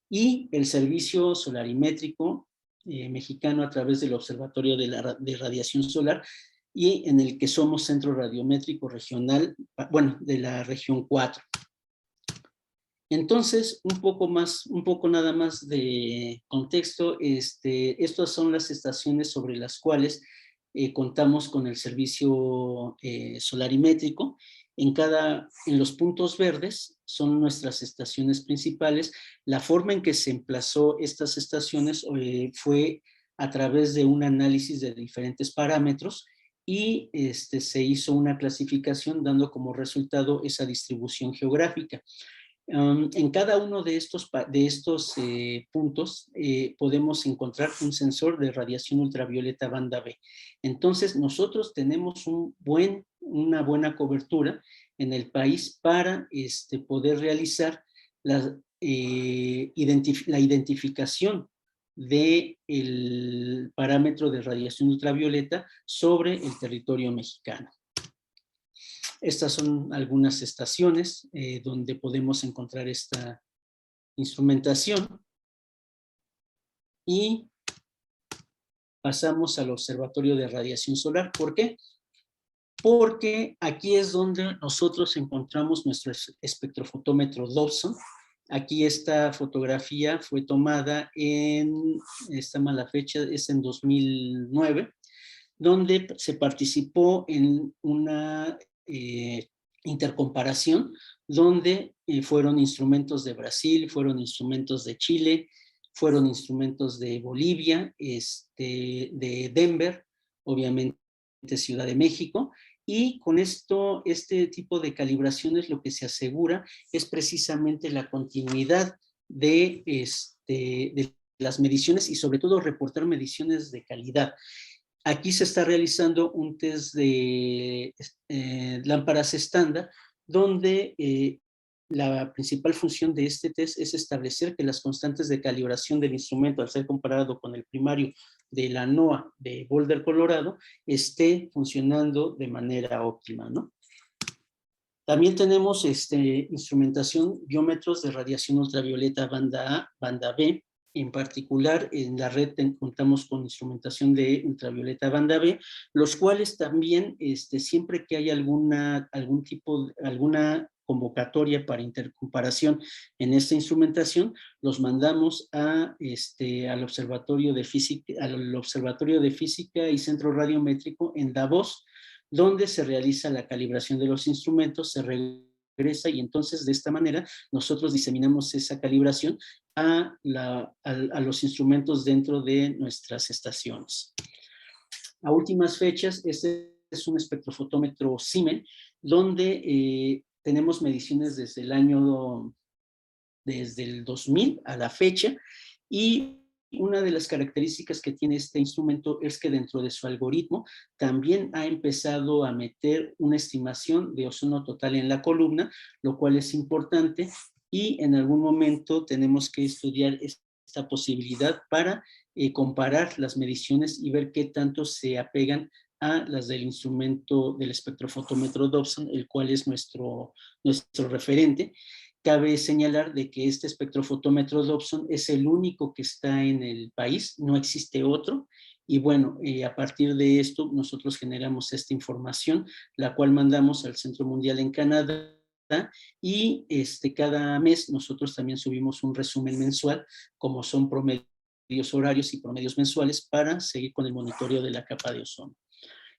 Y el servicio solarimétrico mexicano a través del Observatorio de Radiación Solar, y en el que somos centro radiométrico regional, bueno, de la región 4. Entonces, un poco nada más de contexto, estas son las estaciones sobre las cuales contamos con el servicio solarimétrico. En los puntos verdes son nuestras estaciones principales. La forma en que se emplazó estas estaciones fue a través de un análisis de diferentes parámetros y se hizo una clasificación dando como resultado esa distribución geográfica. En cada uno de estos puntos podemos encontrar un sensor de radiación ultravioleta banda B. Entonces, nosotros tenemos una buena cobertura en el país para poder realizar la identificación del parámetro de radiación ultravioleta sobre el territorio mexicano. Estas son algunas estaciones donde podemos encontrar esta instrumentación. Y pasamos al Observatorio de Radiación Solar. ¿Por qué? Porque aquí es donde nosotros encontramos nuestro espectrofotómetro Dobson, Aquí esta fotografía fue tomada esta mala fecha, es en 2009, donde se participó en una intercomparación donde fueron instrumentos de Brasil, fueron instrumentos de Chile, fueron instrumentos de Bolivia, de Denver, obviamente Ciudad de México, y con esto, este tipo de calibraciones lo que se asegura es precisamente la continuidad de las mediciones y sobre todo reportar mediciones de calidad. Aquí se está realizando un test de lámparas estándar, donde la principal función de este test es establecer que las constantes de calibración del instrumento, al ser comparado con el primario de la NOAA de Boulder, Colorado, esté funcionando de manera óptima, ¿no? También tenemos instrumentación, biómetros de radiación ultravioleta banda A, banda B. En particular, en la red contamos con instrumentación de ultravioleta banda B, los cuales también, siempre que hay alguna convocatoria para intercomparación en esta instrumentación, los mandamos al Observatorio de Física y Centro Radiométrico en Davos, donde se realiza la calibración de los instrumentos, se regresa y entonces de esta manera nosotros diseminamos esa calibración a los instrumentos dentro de nuestras estaciones. A últimas fechas, este es un espectrofotómetro Siemens, donde tenemos mediciones desde el 2000 a la fecha, y una de las características que tiene este instrumento es que dentro de su algoritmo también ha empezado a meter una estimación de ozono total en la columna, lo cual es importante, y en algún momento tenemos que estudiar esta posibilidad para comparar las mediciones y ver qué tanto se apegan a las del instrumento del espectrofotómetro Dobson, el cual es nuestro referente. Cabe señalar de que este espectrofotómetro Dobson es el único que está en el país, no existe otro, y bueno, a partir de esto nosotros generamos esta información, la cual mandamos al Centro Mundial en Canadá, y cada mes nosotros también subimos un resumen mensual, como son promedios horarios y promedios mensuales, para seguir con el monitoreo de la capa de ozono.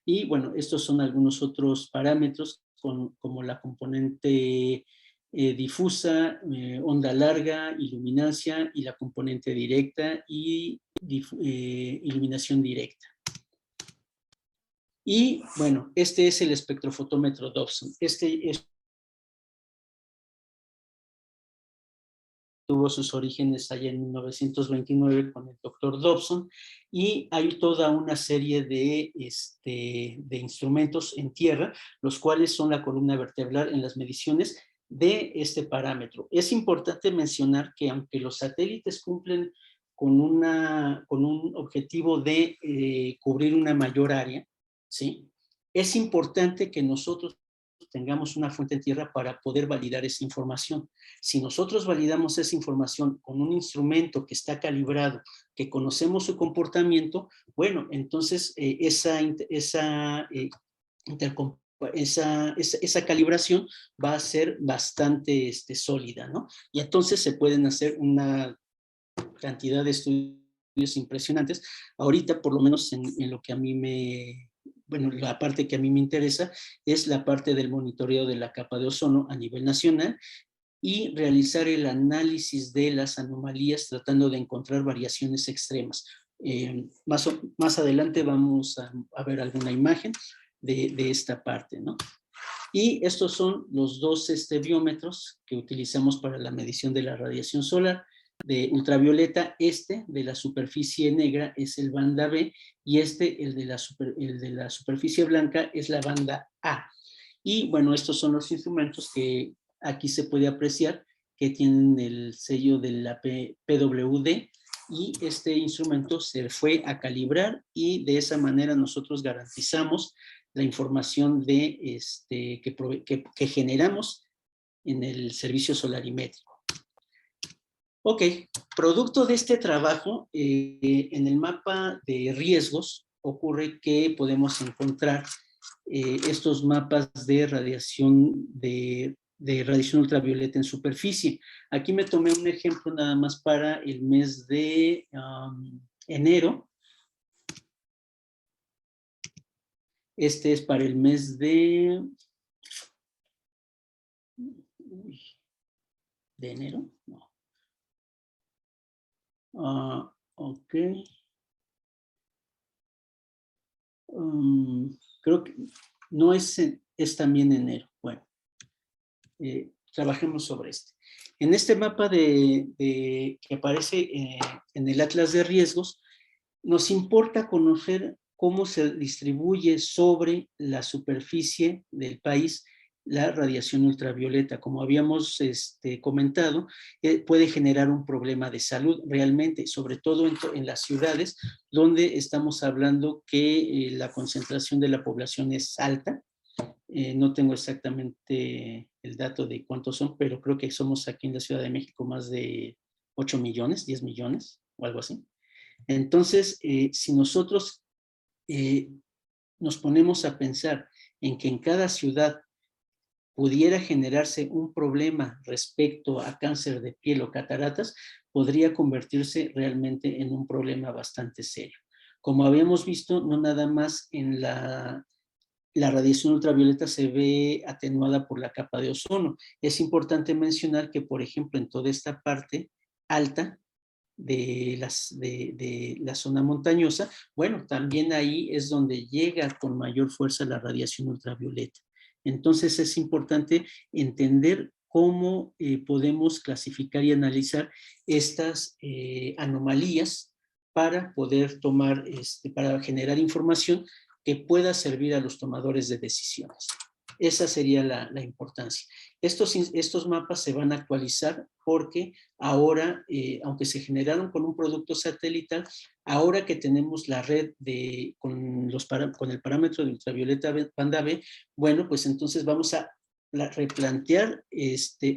Y bueno, estos son algunos otros parámetros como la componente difusa, onda larga, iluminancia, y la componente directa y iluminación directa. Y bueno, este es el espectrofotómetro Dobson. Tuvo sus orígenes allá en 1929 con el doctor Dobson, y hay toda una serie de instrumentos en tierra, los cuales son la columna vertebral en las mediciones de este parámetro. Es importante mencionar que aunque los satélites cumplen con un objetivo de cubrir una mayor área, ¿sí?, es importante que nosotros tengamos una fuente en tierra para poder validar esa información. Si nosotros validamos esa información con un instrumento que está calibrado, que conocemos su comportamiento, bueno, entonces esa calibración va a ser bastante sólida, ¿no? Y entonces se pueden hacer una cantidad de estudios impresionantes. Ahorita, por lo menos en lo que a mí la parte que a mí me interesa es la parte del monitoreo de la capa de ozono a nivel nacional, y realizar el análisis de las anomalías tratando de encontrar variaciones extremas. Más adelante vamos a ver alguna imagen de esta parte, ¿no? Y estos son los dos biómetros que utilizamos para la medición de la radiación solar. De ultravioleta, de la superficie negra es el banda B, y el de la superficie blanca es la banda A. Y bueno, estos son los instrumentos que aquí se puede apreciar que tienen el sello de la PWD, y este instrumento se fue a calibrar, y de esa manera nosotros garantizamos la información que generamos en el servicio solarimétrico. Ok, producto de este trabajo, en el mapa de riesgos ocurre que podemos encontrar estos mapas de radiación de de radiación ultravioleta en superficie. Aquí me tomé un ejemplo nada más para el mes de enero. Este es para el mes de enero, no. Ok. Creo que no es también enero. Bueno, trabajemos sobre este. En este mapa que aparece en el Atlas de Riesgos, nos importa conocer cómo se distribuye sobre la superficie del país la radiación ultravioleta. Como habíamos comentado, puede generar un problema de salud realmente, sobre todo en las ciudades, donde estamos hablando que la concentración de la población es alta. No tengo exactamente el dato de cuántos son, pero creo que somos aquí en la Ciudad de México más de 8 millones, 10 millones o algo así. Entonces, si nosotros nos ponemos a pensar en que en cada ciudad pudiera generarse un problema respecto a cáncer de piel o cataratas, podría convertirse realmente en un problema bastante serio. Como habíamos visto, no nada más en la radiación ultravioleta se ve atenuada por la capa de ozono. Es importante mencionar que, por ejemplo, en toda esta parte alta de la zona montañosa, bueno, también ahí es donde llega con mayor fuerza la radiación ultravioleta. Entonces es importante entender cómo podemos clasificar y analizar estas anomalías para poder tomar, para generar información que pueda servir a los tomadores de decisiones. Esa sería la importancia. Estos mapas se van a actualizar porque ahora, aunque se generaron con un producto satelital, ahora que tenemos la red con el parámetro de ultravioleta banda B, bueno, pues entonces vamos a replantear,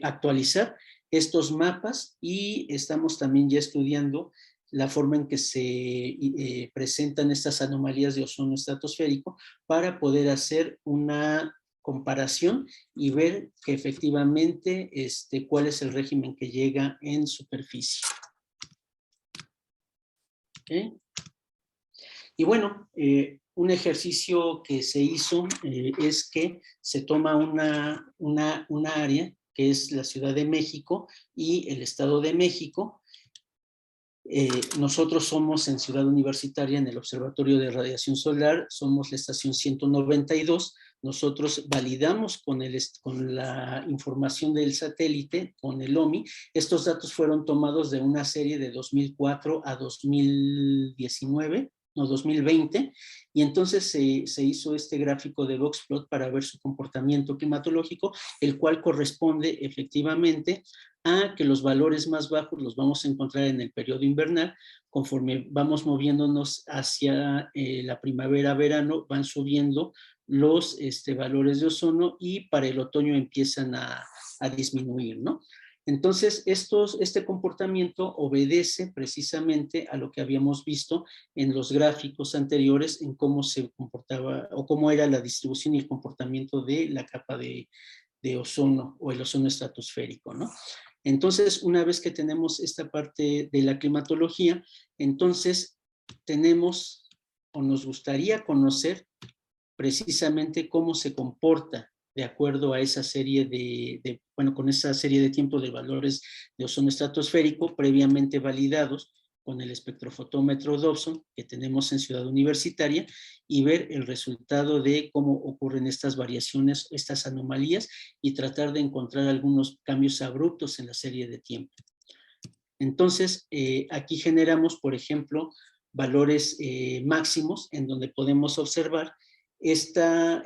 actualizar estos mapas, y estamos también ya estudiando la forma en que se presentan estas anomalías de ozono estratosférico para poder hacer una comparación y ver que efectivamente cuál es el régimen que llega en superficie. ¿Okay? Y bueno, un ejercicio que se hizo es que se toma una área que es la Ciudad de México y el Estado de México. Nosotros somos en Ciudad Universitaria, en el Observatorio de Radiación Solar, somos la estación 192. Nosotros validamos con la información del satélite, con el OMI. Estos datos fueron tomados de una serie de 2004 a 2019, no, 2020, y entonces se hizo este gráfico de Boxplot para ver su comportamiento climatológico, el cual corresponde efectivamente a que los valores más bajos los vamos a encontrar en el periodo invernal. Conforme vamos moviéndonos hacia la primavera-verano, van subiendo los valores de ozono, y para el otoño empiezan a disminuir, ¿no? Entonces, este comportamiento obedece precisamente a lo que habíamos visto en los gráficos anteriores, en cómo se comportaba o cómo era la distribución y el comportamiento de la capa de ozono o el ozono estratosférico, ¿no? Entonces, una vez que tenemos esta parte de la climatología, entonces tenemos o nos gustaría conocer precisamente cómo se comporta de acuerdo a esa serie con esa serie de tiempo de valores de ozono estratosférico previamente validados con el espectrofotómetro Dobson que tenemos en Ciudad Universitaria, y ver el resultado de cómo ocurren estas variaciones, estas anomalías, y tratar de encontrar algunos cambios abruptos en la serie de tiempo. Entonces, aquí generamos, por ejemplo, valores máximos en donde podemos observar. Esta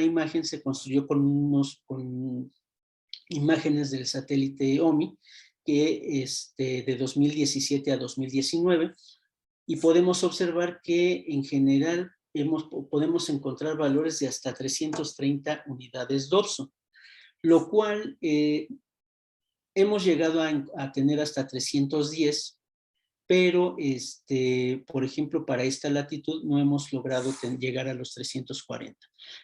imagen se construyó con imágenes del satélite OMI, que de 2017 a 2019, y podemos observar que en general podemos encontrar valores de hasta 330 unidades Dobson, lo cual hemos llegado a tener hasta 310 pero por ejemplo, para esta latitud no hemos logrado llegar a los 340.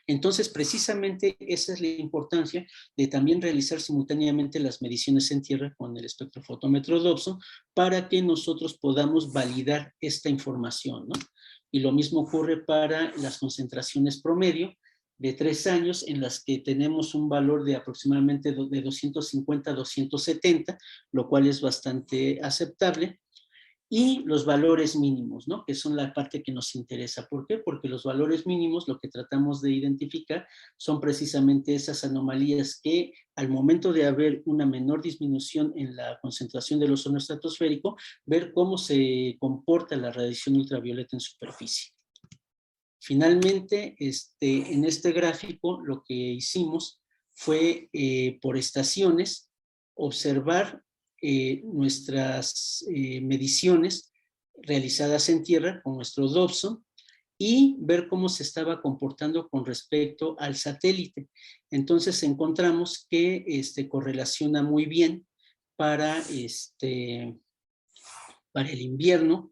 Entonces, precisamente esa es la importancia de también realizar simultáneamente las mediciones en tierra con el espectrofotómetro Dobson para que nosotros podamos validar esta información, ¿no? Y lo mismo ocurre para las concentraciones promedio de 3 años en las que tenemos un valor de aproximadamente de 250 a 270, lo cual es bastante aceptable. Y los valores mínimos, ¿no? Que son la parte que nos interesa. ¿Por qué? Porque los valores mínimos, lo que tratamos de identificar, son precisamente esas anomalías que al momento de haber una menor disminución en la concentración del ozono estratosférico, ver cómo se comporta la radiación ultravioleta en superficie. Finalmente, en este gráfico lo que hicimos fue por estaciones observar nuestras mediciones realizadas en tierra con nuestro Dobson y ver cómo se estaba comportando con respecto al satélite. Entonces encontramos que correlaciona muy bien para, para el invierno,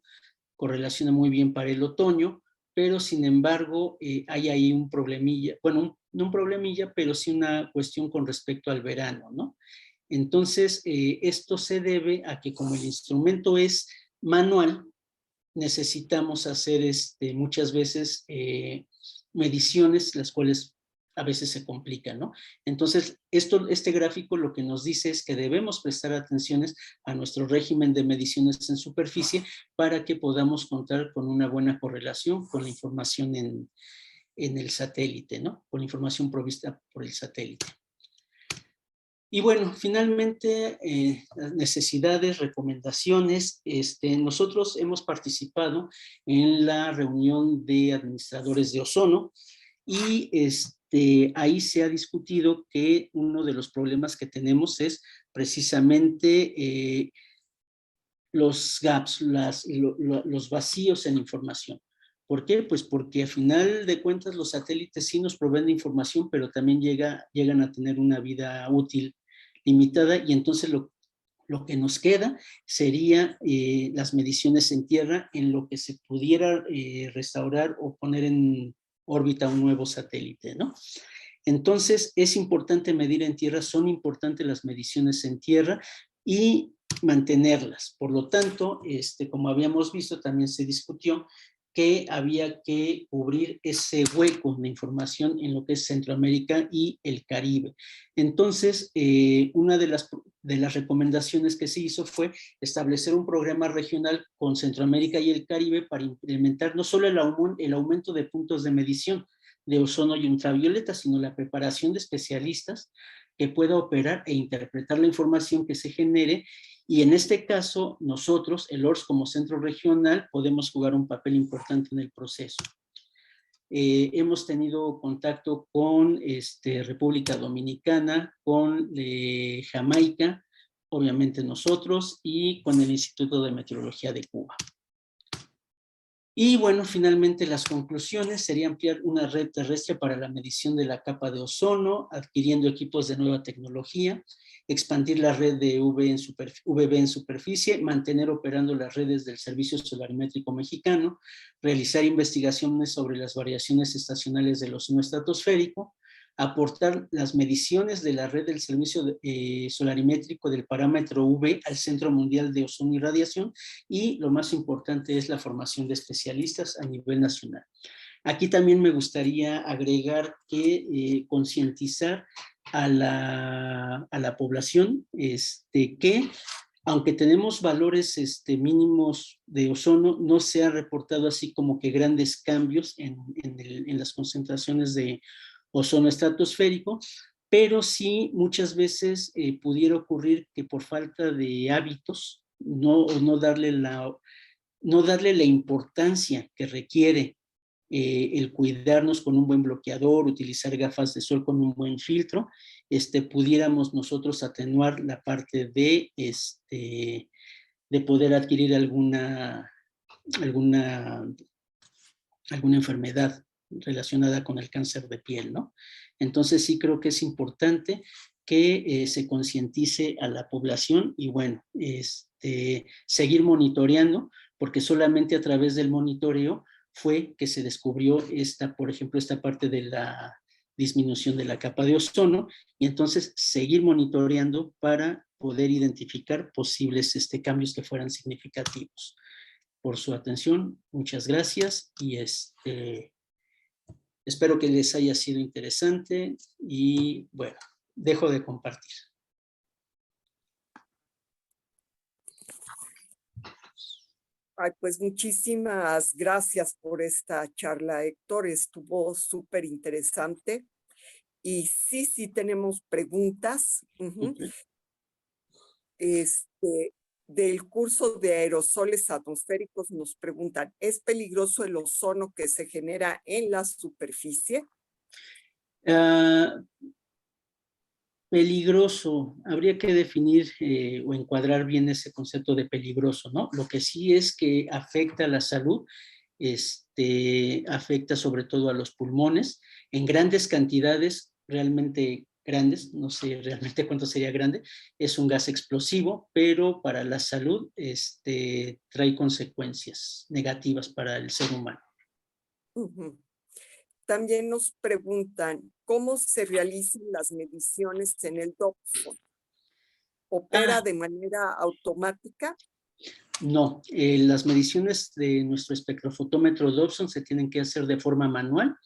correlaciona muy bien para el otoño, pero sin embargo hay ahí un problemilla, bueno, no un problemilla, pero sí una cuestión con respecto al verano, ¿no? Entonces, esto se debe a que como el instrumento es manual, necesitamos hacer muchas veces mediciones, las cuales a veces se complican, ¿no? Entonces, este gráfico lo que nos dice es que debemos prestar atenciones a nuestro régimen de mediciones en superficie para que podamos contar con una buena correlación con la información en el satélite, ¿no? Con la información provista por el satélite. Y bueno, finalmente, las necesidades, recomendaciones. Nosotros hemos participado en la reunión de administradores de ozono y ahí se ha discutido que uno de los problemas que tenemos es precisamente los gaps, los vacíos en información. ¿Por qué? Pues porque a final de cuentas los satélites sí nos proveen de información, pero también llegan a tener una vida útil limitada y entonces lo que nos queda sería las mediciones en tierra en lo que se pudiera restaurar o poner en órbita un nuevo satélite, ¿no? Entonces es importante medir en tierra, son importantes las mediciones en tierra y mantenerlas. Por lo tanto, como habíamos visto, también se discutió que había que cubrir ese hueco de información en lo que es Centroamérica y el Caribe. Entonces, una de las recomendaciones que se hizo fue establecer un programa regional con Centroamérica y el Caribe para implementar no solo el aumento de puntos de medición de ozono y ultravioleta, sino la preparación de especialistas que pueda operar e interpretar la información que se genere. Y en este caso, nosotros, el ORS como centro regional, podemos jugar un papel importante en el proceso. Hemos tenido contacto con República Dominicana, con Jamaica, obviamente nosotros, y con el Instituto de Meteorología de Cuba. Y bueno, finalmente las conclusiones sería ampliar una red terrestre para la medición de la capa de ozono, adquiriendo equipos de nueva tecnología, expandir la red de VB en superficie, mantener operando las redes del Servicio Solarimétrico Mexicano, realizar investigaciones sobre las variaciones estacionales del ozono estratosférico, aportar las mediciones de la red del Servicio Solarimétrico del parámetro UV al Centro Mundial de Ozono y Radiación, y lo más importante es la formación de especialistas a nivel nacional. Aquí también me gustaría agregar que concientizar a la población que aunque tenemos valores mínimos de ozono, no se ha reportado así como que grandes cambios en las concentraciones de ozono estratosférico, pero sí muchas veces pudiera ocurrir que por falta de hábitos, no darle la importancia que requiere el cuidarnos con un buen bloqueador, utilizar gafas de sol con un buen filtro, pudiéramos nosotros atenuar la parte de poder adquirir alguna enfermedad relacionada con el cáncer de piel, ¿no? Entonces sí creo que es importante que se concientice a la población y bueno, seguir monitoreando, porque solamente a través del monitoreo fue que se descubrió por ejemplo, esta parte de la disminución de la capa de ozono, y entonces seguir monitoreando para poder identificar posibles cambios que fueran significativos. Por su atención, muchas gracias, y espero que les haya sido interesante, y bueno, dejo de compartir. Ay, pues muchísimas gracias por esta charla, Héctor. Estuvo súper interesante. Y sí tenemos preguntas. Okay. Del curso de aerosoles atmosféricos nos preguntan, ¿es peligroso el ozono que se genera en la superficie? Peligroso, habría que definir o encuadrar bien ese concepto de peligroso, ¿no? Lo que sí es que afecta a la salud, afecta sobre todo a los pulmones, en grandes cantidades, realmente grandes, no sé realmente cuánto sería grande, es un gas explosivo, pero para la salud trae consecuencias negativas para el ser humano. También nos preguntan, ¿cómo se realizan las mediciones en el Dobson? ¿Opera de manera automática? No, las mediciones de nuestro espectrofotómetro Dobson se tienen que hacer de forma manual.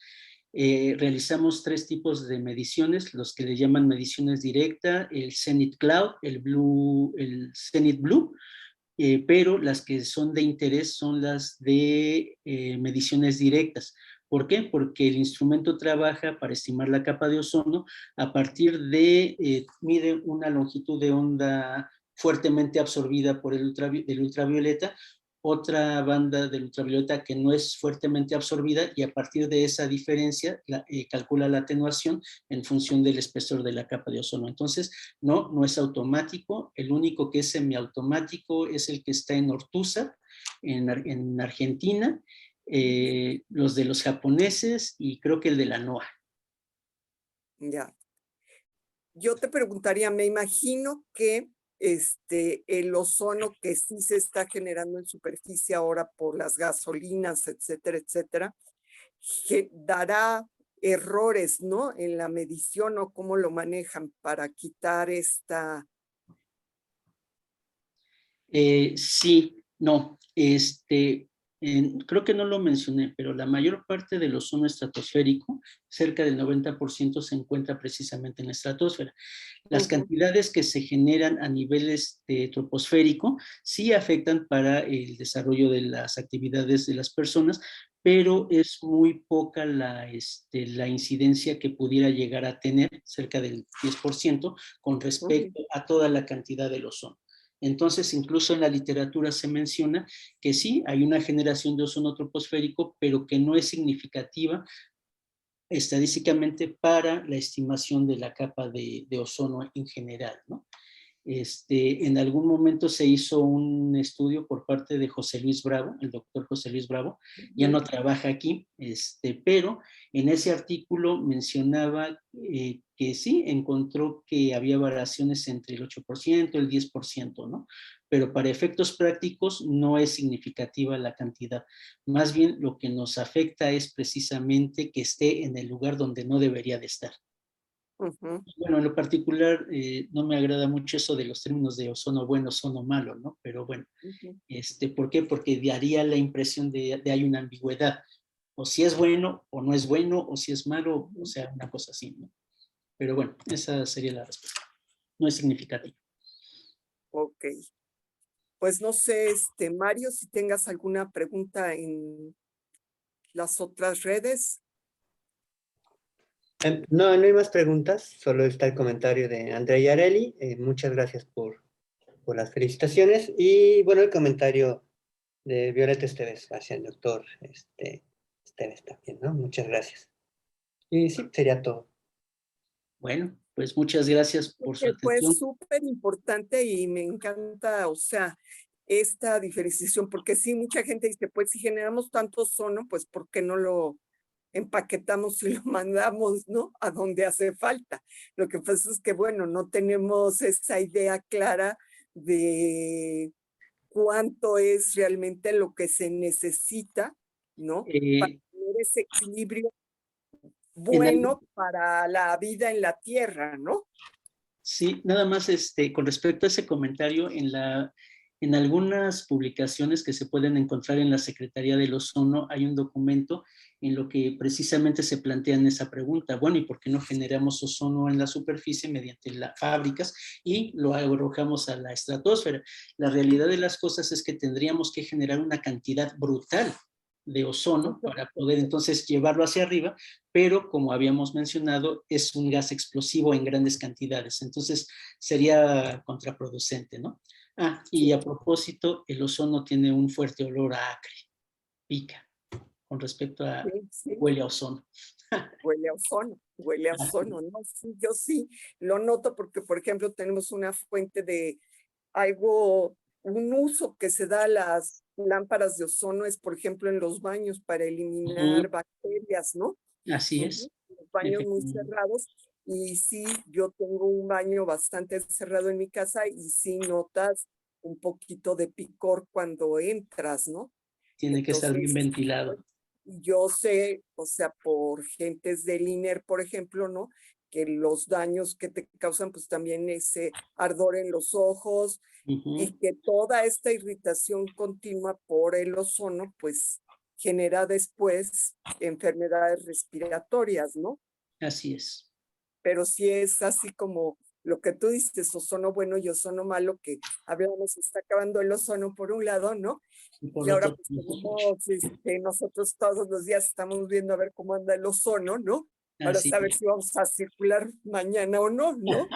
Realizamos 3 tipos de mediciones, los que le llaman mediciones directas, el Zenith Cloud, el Zenith Blue, pero las que son de interés son las de mediciones directas. ¿Por qué? Porque el instrumento trabaja para estimar la capa de ozono a partir de, mide una longitud de onda fuertemente absorbida por el ultravioleta, otra banda del ultravioleta que no es fuertemente absorbida, y a partir de esa diferencia calcula la atenuación en función del espesor de la capa de ozono. Entonces, no es automático. El único que es semiautomático es el que está en Ortuza, en Argentina, los de los japoneses, y creo que el de la NOAA. Ya. Yo te preguntaría, me imagino que el ozono que sí se está generando en superficie ahora por las gasolinas, etcétera, etcétera, dará errores, ¿no? En la medición, o cómo lo manejan para quitar esta... Sí, no, creo que no lo mencioné, pero la mayor parte del ozono estratosférico, cerca del 90%, se encuentra precisamente en la estratosfera. Las cantidades que se generan a niveles troposférico sí afectan para el desarrollo de las actividades de las personas, pero es muy poca la incidencia que pudiera llegar a tener, cerca del 10%, con respecto a toda la cantidad del ozono. Entonces, incluso en la literatura se menciona que sí, hay una generación de ozono troposférico, pero que no es significativa estadísticamente para la estimación de la capa de ozono en general, ¿no? En algún momento se hizo un estudio por parte de José Luis Bravo, el doctor José Luis Bravo, ya no trabaja aquí, pero en ese artículo mencionaba que sí, encontró que había variaciones entre el 8%, el 10%, ¿no? Pero para efectos prácticos no es significativa la cantidad. Más bien lo que nos afecta es precisamente que esté en el lugar donde no debería de estar. Bueno, en lo particular no me agrada mucho eso de los términos de ozono bueno, ozono malo, ¿no? Pero bueno, ¿por qué? Porque daría la impresión de hay una ambigüedad. O si es bueno o no es bueno, o si es malo, o sea, una cosa así, ¿no? Pero bueno, esa sería la respuesta. No es significativa. Ok. Pues no sé, Mario, si tengas alguna pregunta en las otras redes. No hay más preguntas, solo está el comentario de Andrea Yareli. Muchas gracias por las felicitaciones. Y bueno, el comentario de Violeta Esteves hacia el doctor Esteves también, ¿no? Muchas gracias. Y sí, sería todo. Bueno, pues muchas gracias por su Fue atención. súper importante y me encanta, o sea, esta diferenciación, porque sí, mucha gente dice, pues si generamos tanto ozono, pues ¿por qué no lo empaquetamos y lo mandamos, ¿no? A donde hace falta. Lo que pasa es que, bueno, no tenemos esa idea clara de cuánto es realmente lo que se necesita, ¿no? Para Eh, tener ese equilibrio en al- bueno para la vida en la Tierra, ¿no? sí, nada más con respecto a ese comentario, en algunas publicaciones que se pueden encontrar en la Secretaría del Ozono hay un documento en lo que precisamente se plantean esa pregunta. Bueno, ¿y por qué no generamos ozono en la superficie mediante las fábricas y lo arrojamos a la estratosfera? La realidad de las cosas es que tendríamos que generar una cantidad brutal de ozono para poder entonces llevarlo hacia arriba, pero como habíamos mencionado, es un gas explosivo en grandes cantidades, entonces sería contraproducente, ¿no? Ah, y a propósito, el ozono tiene un fuerte olor a acre, pica, con respecto a Sí, sí. huele a ozono. Huele a ozono, ¿no? Sí, yo sí lo noto porque, por ejemplo, tenemos una fuente de algo, un uso que se da a las lámparas de ozono es, por ejemplo, en los baños para eliminar Ujú, bacterias, ¿no? así es, Los baños muy efectivamente. cerrados. Y sí, yo tengo un baño bastante cerrado en mi casa y sí notas un poquito de picor cuando entras, ¿no? Tiene que estar bien Entonces, ventilado. yo sé, o sea, por gentes del INER, por ejemplo, ¿no? Que los daños que te causan, pues también ese ardor en los ojos Ujú, y que toda esta irritación continua por el ozono, pues genera después enfermedades respiratorias, ¿no? así es. Pero si es así como lo que tú dices, ozono bueno y ozono malo, que hablamos, se está acabando el ozono por un lado, ¿no? Y por Y ahora otro, pues tenemos, nosotros todos los días estamos viendo a ver cómo anda el ozono, ¿no? Para así saber es. si vamos a circular mañana o no, ¿no?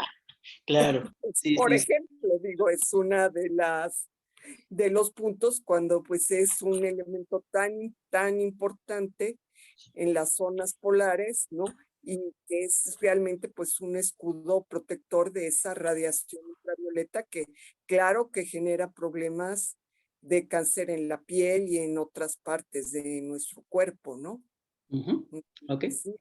Claro, Pues, sí, por sí, sí, ejemplo, digo, es una de los puntos cuando pues es un elemento tan importante en las zonas polares, ¿no? Y que es realmente pues un escudo protector de esa radiación ultravioleta que claro que genera problemas de cáncer en la piel y en otras partes de nuestro cuerpo, ¿no? ujú, ok, Sí,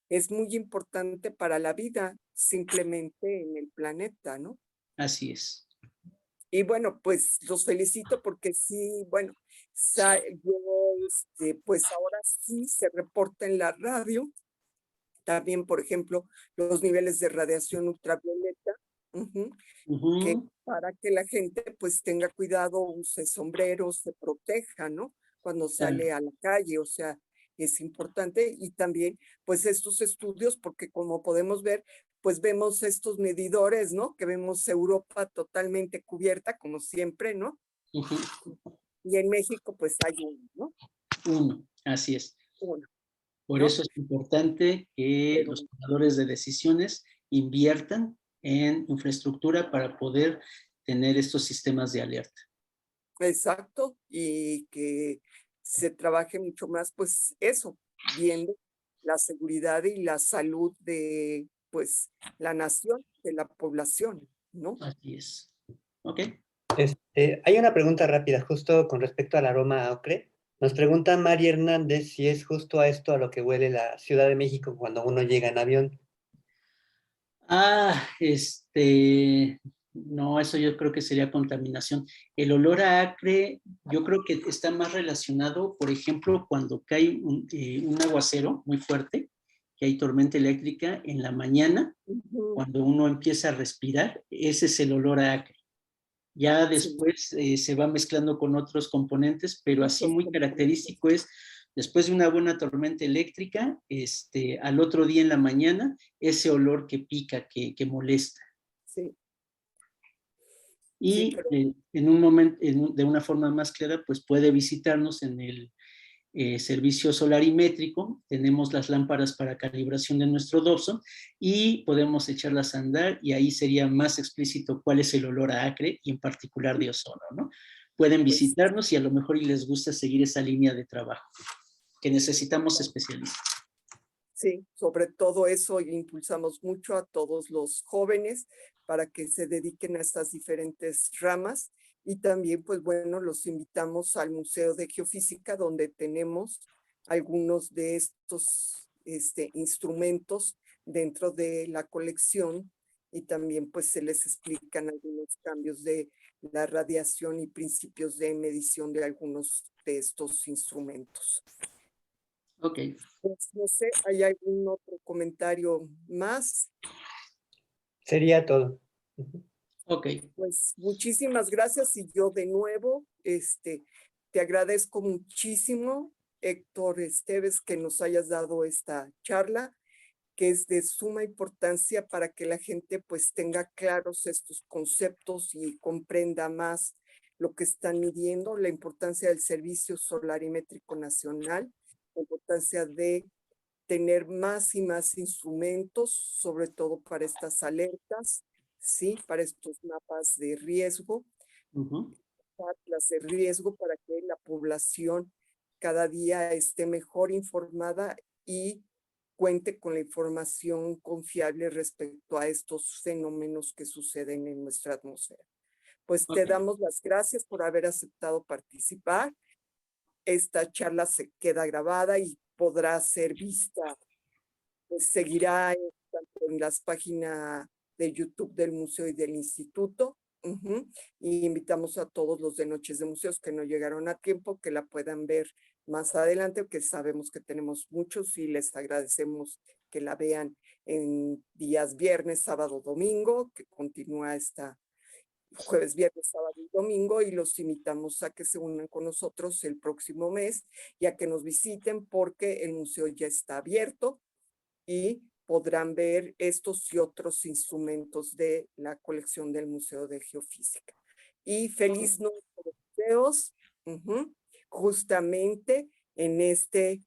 es muy importante para la vida simplemente en el planeta, ¿no? así es. Y bueno, pues los felicito porque sí, bueno, yo, pues ahora sí se reporta en la radio también, por ejemplo, los niveles de radiación ultravioleta, que Ujú, para que la gente pues tenga cuidado, use sombreros, se proteja, ¿no? Cuando claro. sale a la calle, o sea, es importante. Y también pues estos estudios, porque como podemos ver, pues vemos estos medidores, ¿no? Que vemos Europa totalmente cubierta, como siempre, ¿no? Ujú, Y en México pues hay uno, ¿no? uno, así es. Uno, Por ¿no? eso es importante que Pero los tomadores de decisiones inviertan en infraestructura para poder tener estos sistemas de alerta. exacto, y que se trabaje mucho más, pues eso, viendo la seguridad y la salud de, pues, la nación, de la población, ¿no? Así es. Ok. Hay una pregunta rápida justo con respecto al aroma a ocre. Nos pregunta Mari Hernández si es justo a esto a lo que huele la Ciudad de México cuando uno llega en avión. Ah, no, eso yo creo que sería contaminación. El olor a acre, yo creo que está más relacionado, por ejemplo, cuando cae un aguacero muy fuerte, que hay tormenta eléctrica en la mañana, Ujú, cuando uno empieza a respirar, ese es el olor a acre. Ya sí, después se va mezclando con otros componentes, pero así muchos muy componentes, característico es después de una buena tormenta eléctrica, al otro día en la mañana, ese olor que pica, que molesta. sí, sí, Y pero en un momento, de una forma más clara, pues puede visitarnos en el servicio solarimétrico, tenemos las lámparas para calibración de nuestro dorso y podemos echarlas a andar y ahí sería más explícito cuál es el olor a acre y en particular de ozono, ¿no? Pueden pues visitarnos y a lo mejor y les gusta seguir esa línea de trabajo, que necesitamos especialistas. sí, sobre todo eso impulsamos mucho a todos los jóvenes para que se dediquen a estas diferentes ramas y también, pues bueno, los invitamos al Museo de Geofísica donde tenemos algunos de estos instrumentos dentro de la colección y también pues se les explican algunos cambios de la radiación y principios de medición de algunos de estos instrumentos. Ok. Pues, no sé, ¿hay algún otro comentario más? Sería todo. Ok. Pues muchísimas gracias y yo de nuevo, te agradezco muchísimo, Héctor Esteves, que nos hayas dado esta charla, que es de suma importancia para que la gente pues tenga claros estos conceptos y comprenda más lo que están midiendo, la importancia del Servicio Solarimétrico Nacional, la importancia de tener más y más instrumentos, sobre todo para estas alertas, ¿sí? Para estos mapas de riesgo, mapas de riesgo para que la población cada día esté mejor informada y cuente con la información confiable respecto a estos fenómenos que suceden en nuestra atmósfera. Pues te damos las gracias por haber aceptado participar. Esta charla se queda grabada y podrá ser vista, pues seguirá tanto en las páginas de YouTube del museo y del instituto. Y invitamos a todos los de Noches de Museos que no llegaron a tiempo, que la puedan ver más adelante, porque sabemos que tenemos muchos y les agradecemos que la vean en días viernes, sábado, domingo, que continúa esta jueves, viernes, sábado y domingo, y los invitamos a que se unan con nosotros el próximo mes y a que nos visiten porque el museo ya está abierto y podrán ver estos y otros instrumentos de la colección del Museo de Geofísica. Y feliz noche de museos, justamente en este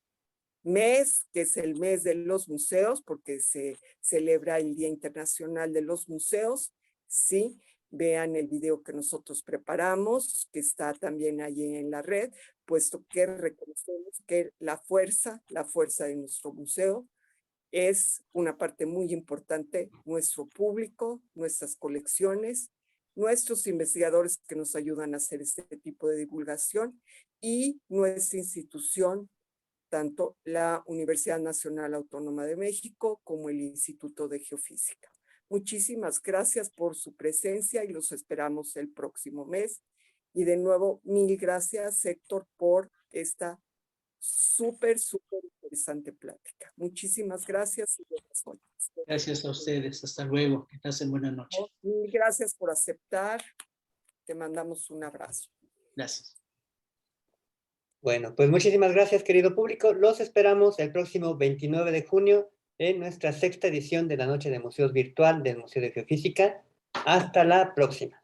mes, que es el mes de los museos, porque se celebra el Día Internacional de los Museos, ¿sí? Vean el video que nosotros preparamos, que está también allí en la red, puesto que reconocemos que la fuerza de nuestro museo es una parte muy importante, nuestro público, nuestras colecciones, nuestros investigadores que nos ayudan a hacer este tipo de divulgación y nuestra institución, tanto la Universidad Nacional Autónoma de México como el Instituto de Geofísica. Muchísimas gracias por su presencia y los esperamos el próximo mes. Y de nuevo, mil gracias, Héctor, por esta súper interesante plática. Muchísimas gracias y buenas noches. Gracias a ustedes. Hasta luego. Que pasen buena noche. Mil gracias por aceptar. Te mandamos un abrazo. Gracias. Bueno, pues muchísimas gracias, querido público. Los esperamos el próximo 29 de junio en nuestra 6ª edición de la Noche de Museos Virtual del Museo de Geofísica. Hasta la próxima.